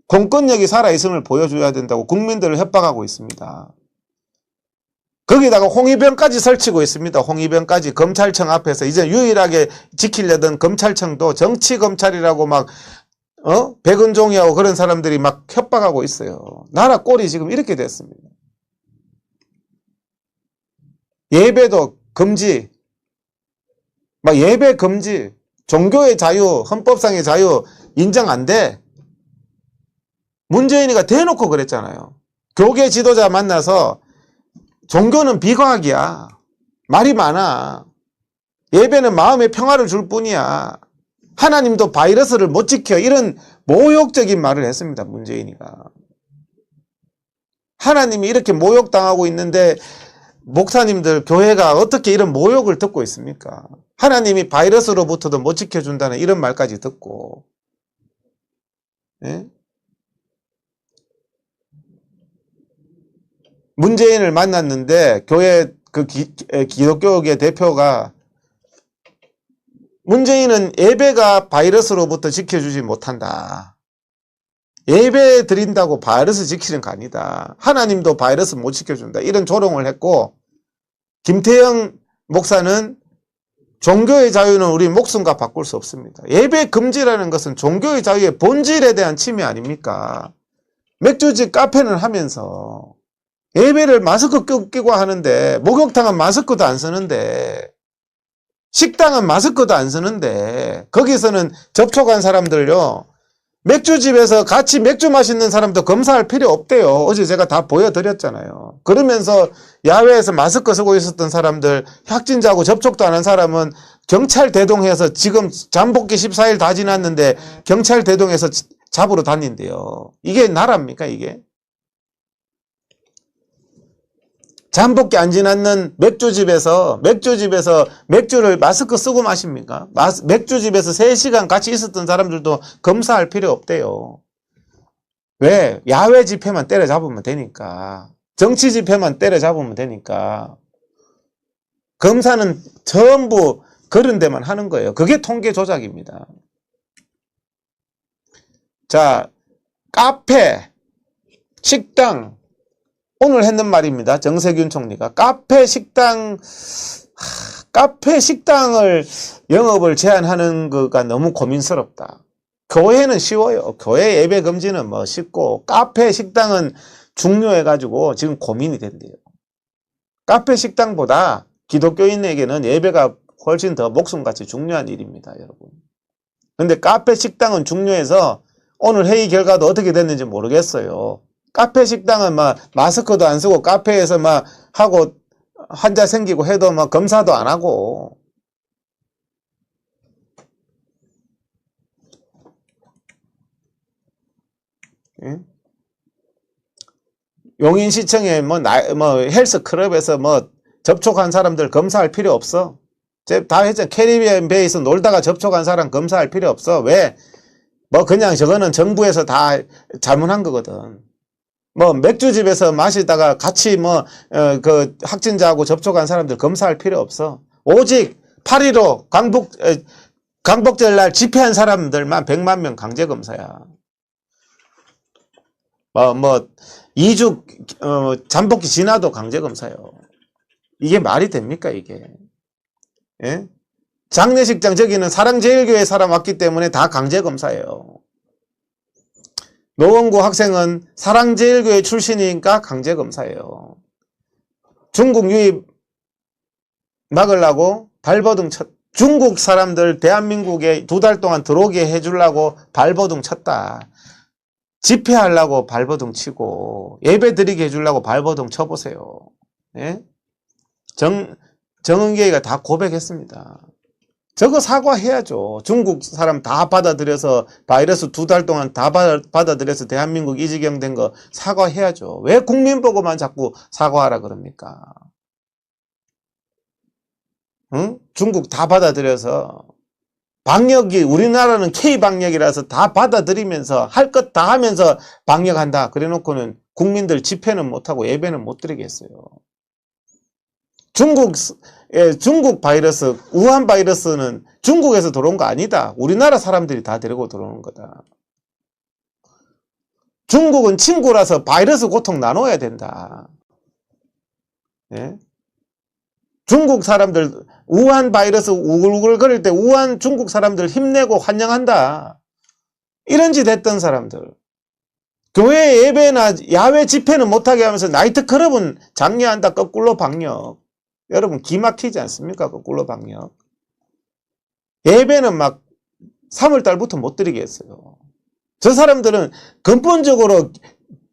공권력이 살아있음을 보여줘야 된다고 국민들을 협박하고 있습니다. 거기다가 홍위병까지 설치고 있습니다. 홍위병까지 검찰청 앞에서. 이제 유일하게 지키려던 검찰청도 정치검찰이라고 막 백은종이하고 그런 사람들이 막 협박하고 있어요. 나라 꼴이 지금 이렇게 됐습니다. 예배도 금지, 막 예배 금지, 종교의 자유, 헌법상의 자유 인정 안 돼. 문재인이가 대놓고 그랬잖아요. 교계 지도자 만나서 종교는 비과학이야. 말이 많아. 예배는 마음의 평화를 줄 뿐이야. 하나님도 바이러스를 못 지켜. 이런 모욕적인 말을 했습니다. 문재인이가. 하나님이 이렇게 모욕당하고 있는데 목사님들, 교회가 어떻게 이런 모욕을 듣고 있습니까? 하나님이 바이러스로부터도 못 지켜준다는 이런 말까지 듣고. 예? 문재인을 만났는데 교회 기독교계 대표가 문재인은 예배가 바이러스로부터 지켜주지 못한다. 예배 드린다고 바이러스 지키는 거 아니다. 하나님도 바이러스 못 지켜준다. 이런 조롱을 했고, 김태형 목사는 종교의 자유는 우리 목숨과 바꿀 수 없습니다. 예배 금지라는 것은 종교의 자유의 본질에 대한 침해 아닙니까? 맥주집 카페는 하면서 예배를 마스크 끼고 하는데, 목욕탕은 마스크도 안 쓰는데, 식당은 마스크도 안 쓰는데, 거기서는 접촉한 사람들요, 맥주집에서 같이 맥주 마시는 사람도 검사할 필요 없대요. 어제 제가 다 보여드렸잖아요. 그러면서 야외에서 마스크 쓰고 있었던 사람들, 확진자하고 접촉도 안 한 사람은 경찰 대동해서 지금 잠복기 14일 다 지났는데 경찰 대동해서 잡으러 다닌대요. 이게 나라입니까, 이게? 잠복기 안 지났는 맥주집에서 맥주를 마스크 쓰고 마십니까? 맥주집에서 3시간 같이 있었던 사람들도 검사할 필요 없대요. 왜? 야외 집회만 때려잡으면 되니까. 정치 집회만 때려잡으면 되니까. 검사는 전부 그런 데만 하는 거예요. 그게 통계 조작입니다. 자, 카페, 식당, 오늘 했는 말입니다. 정세균 총리가. 카페, 식당을 영업을 제한하는 거가 너무 고민스럽다. 교회는 쉬워요. 교회 예배 금지는 뭐 쉽고, 카페, 식당은 중요해가지고 지금 고민이 된대요. 카페, 식당보다 기독교인에게는 예배가 훨씬 더 목숨같이 중요한 일입니다, 여러분. 근데 카페, 식당은 중요해서 오늘 회의 결과도 어떻게 됐는지 모르겠어요. 카페, 식당은 막 마스크도 안 쓰고 카페에서 막 하고 환자 생기고 해도 막 검사도 안 하고. 예? 용인시청에 뭐 헬스 클럽에서 뭐 접촉한 사람들 검사할 필요 없어. 다 했잖아. 캐리비안 베이에서 놀다가 접촉한 사람 검사할 필요 없어. 왜? 뭐 그냥 저거는 정부에서 다 잘못한 거거든. 뭐 맥주집에서 마시다가 같이 그 확진자하고 접촉한 사람들 검사할 필요 없어. 오직 8.15 광복절 날 집회한 사람들만 100만 명 강제 검사야. 2주 잠복기 지나도 강제 검사요. 이게 말이 됩니까, 이게? 예? 장례식장 저기는 사랑제일교회 사람 왔기 때문에 다 강제 검사예요. 노원구 학생은 사랑제일교회 출신이니까 강제 검사예요. 중국 유입 막으려고 발버둥 중국 사람들 대한민국에 2달 동안 들어오게 해주려고 발버둥 쳤다. 집회하려고 발버둥 치고 예배 드리게 해주려고 발버둥 쳐보세요. 예? 정은계가 다 고백했습니다. 저거 사과해야죠. 중국 사람 다 받아들여서 바이러스 2달 동안 다 받아들여서 대한민국 이 지경 된 거 사과해야죠. 왜 국민 보고만 자꾸 사과하라 그럽니까? 응? 중국 다 받아들여서 방역이 우리나라는 K방역이라서 다 받아들이면서 할 것 다 하면서 방역한다. 그래 놓고는 국민들 집회는 못하고 예배는 못 드리겠어요. 중국 바이러스, 우한 바이러스는 중국에서 들어온 거 아니다. 우리나라 사람들이 다 데리고 들어오는 거다. 중국은 친구라서 바이러스 고통 나눠야 된다. 예? 중국 사람들, 우한 바이러스 우글우글 거릴 때 우한 중국 사람들 힘내고 환영한다. 이런 짓 했던 사람들. 교회 예배나 야외 집회는 못하게 하면서 나이트 클럽은 장려한다. 거꾸로 방역. 여러분 기막히지 않습니까? 거꾸로 방역. 예배는 막 3월달부터 못 드리게 했어요. 저 사람들은 근본적으로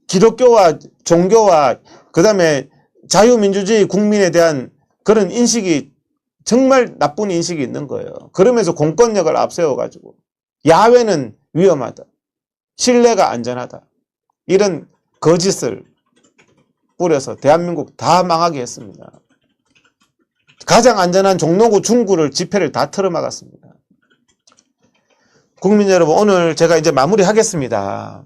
기독교와 종교와 그 다음에 자유민주주의 국민에 대한 그런 인식이 정말 나쁜 인식이 있는 거예요. 그러면서 공권력을 앞세워가지고 야외는 위험하다. 실내가 안전하다. 이런 거짓을 뿌려서 대한민국 다 망하게 했습니다. 가장 안전한 종로구 중구를 집회를 다 틀어막았습니다. 국민 여러분, 오늘 제가 이제 마무리하겠습니다.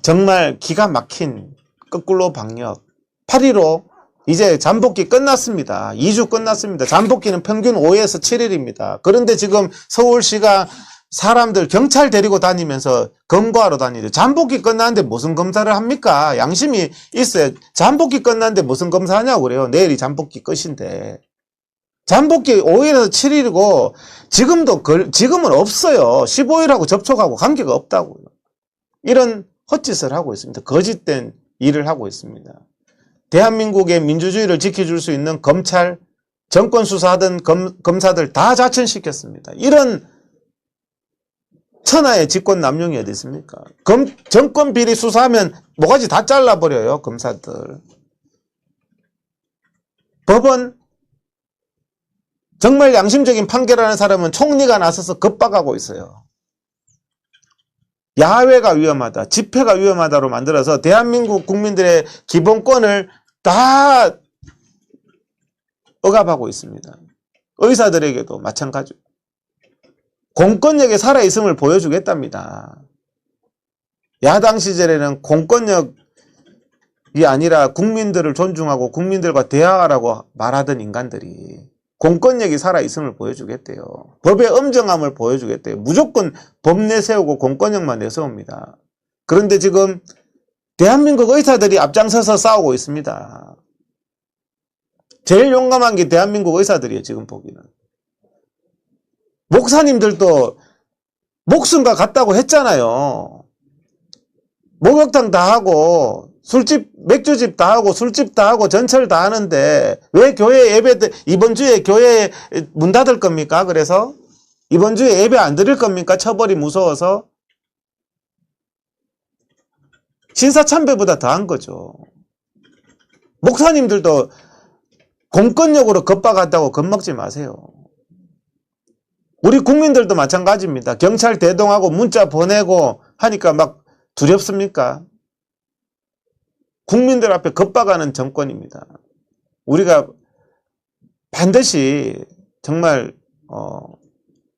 정말 기가 막힌 거꾸로 방역 8.15 이제 잠복기 끝났습니다. 2주 끝났습니다. 잠복기는 평균 5에서 7일입니다. 그런데 지금 서울시가 사람들 경찰 데리고 다니면서 검거하러 다니죠. 잠복기 끝났는데 무슨 검사를 합니까? 양심이 있어요. 잠복기 끝났는데 무슨 검사하냐고 그래요. 내일이 잠복기 끝인데. 잠복기 5일에서 7일이고 지금은 없어요. 15일하고 접촉하고 관계가 없다고요. 이런 헛짓을 하고 있습니다. 거짓된 일을 하고 있습니다. 대한민국의 민주주의를 지켜줄 수 있는 검찰, 정권 수사하던 검사들 다 자천시켰습니다. 이런 천하의 직권 남용이 어디 있습니까? 정권 비리 수사하면 모가지 다 잘라버려요, 검사들. 법원 정말 양심적인 판결하는 사람은 총리가 나서서 겁박하고 있어요. 야외가 위험하다, 집회가 위험하다로 만들어서 대한민국 국민들의 기본권을 다 억압하고 있습니다. 의사들에게도 마찬가지고. 공권력에 살아있음을 보여주겠답니다. 야당 시절에는 공권력이 아니라 국민들을 존중하고 국민들과 대화하라고 말하던 인간들이 공권력이 살아있음을 보여주겠대요. 법의 엄정함을 보여주겠대요. 무조건 법 내세우고 공권력만 내세웁니다. 그런데 지금 대한민국 의사들이 앞장서서 싸우고 있습니다. 제일 용감한 게 대한민국 의사들이에요, 지금 보기는. 목사님들도 목숨과 같다고 했잖아요. 목욕탕 다 하고 술집, 맥주집 다 하고 술집 다 하고 전철 다 하는데 왜 교회 예배 이번 주에 교회 문 닫을 겁니까? 그래서 이번 주에 예배 안 드릴 겁니까? 처벌이 무서워서. 신사참배보다 더한 거죠. 목사님들도 공권력으로 겁박한다고 겁먹지 마세요. 우리 국민들도 마찬가지입니다. 경찰 대동하고 문자 보내고 하니까 막 두렵습니까? 국민들 앞에 겁박하는 정권입니다. 우리가 반드시 정말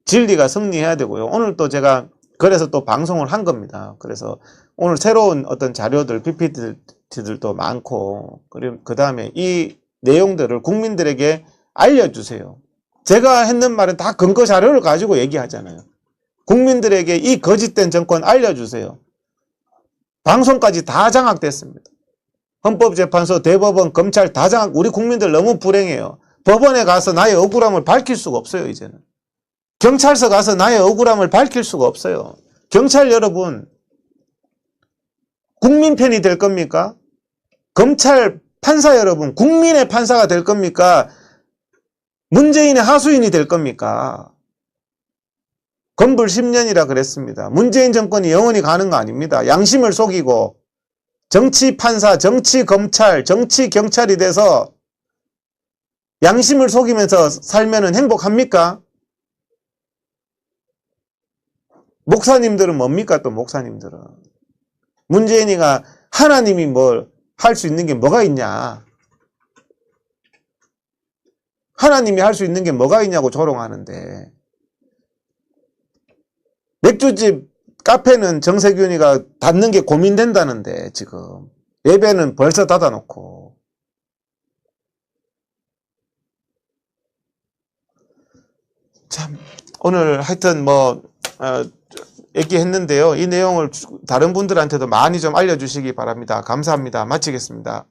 진리가 승리해야 되고요. 오늘 또 제가 그래서 또 방송을 한 겁니다. 그래서 오늘 새로운 어떤 자료들, PPT들도 많고, 그리고 그 다음에 이 내용들을 국민들에게 알려주세요. 제가 했는 말은 다 근거 자료를 가지고 얘기하잖아요. 국민들에게 이 거짓된 정권 알려주세요. 방송까지 다 장악됐습니다. 헌법재판소, 대법원, 검찰 다 장악. 우리 국민들 너무 불행해요. 법원에 가서 나의 억울함을 밝힐 수가 없어요, 이제는. 경찰서 가서 나의 억울함을 밝힐 수가 없어요. 경찰 여러분, 국민 편이 될 겁니까? 검찰 판사 여러분, 국민의 판사가 될 겁니까? 문재인의 하수인이 될 겁니까? 건불 10년이라 그랬습니다. 문재인 정권이 영원히 가는 거 아닙니다. 양심을 속이고 정치 판사, 정치 검찰, 정치 경찰이 돼서 양심을 속이면서 살면은 행복합니까? 목사님들은 뭡니까? 또 목사님들은 문재인이가 하나님이 뭘 할 수 있는 게 뭐가 있냐? 하나님이 할 수 있는 게 뭐가 있냐고 조롱하는데, 맥주집 카페는 정세균이가 닫는 게 고민된다는데 지금 예배는 벌써 닫아놓고. 참 오늘 하여튼 얘기했는데요. 이 내용을 다른 분들한테도 많이 좀 알려주시기 바랍니다. 감사합니다. 마치겠습니다.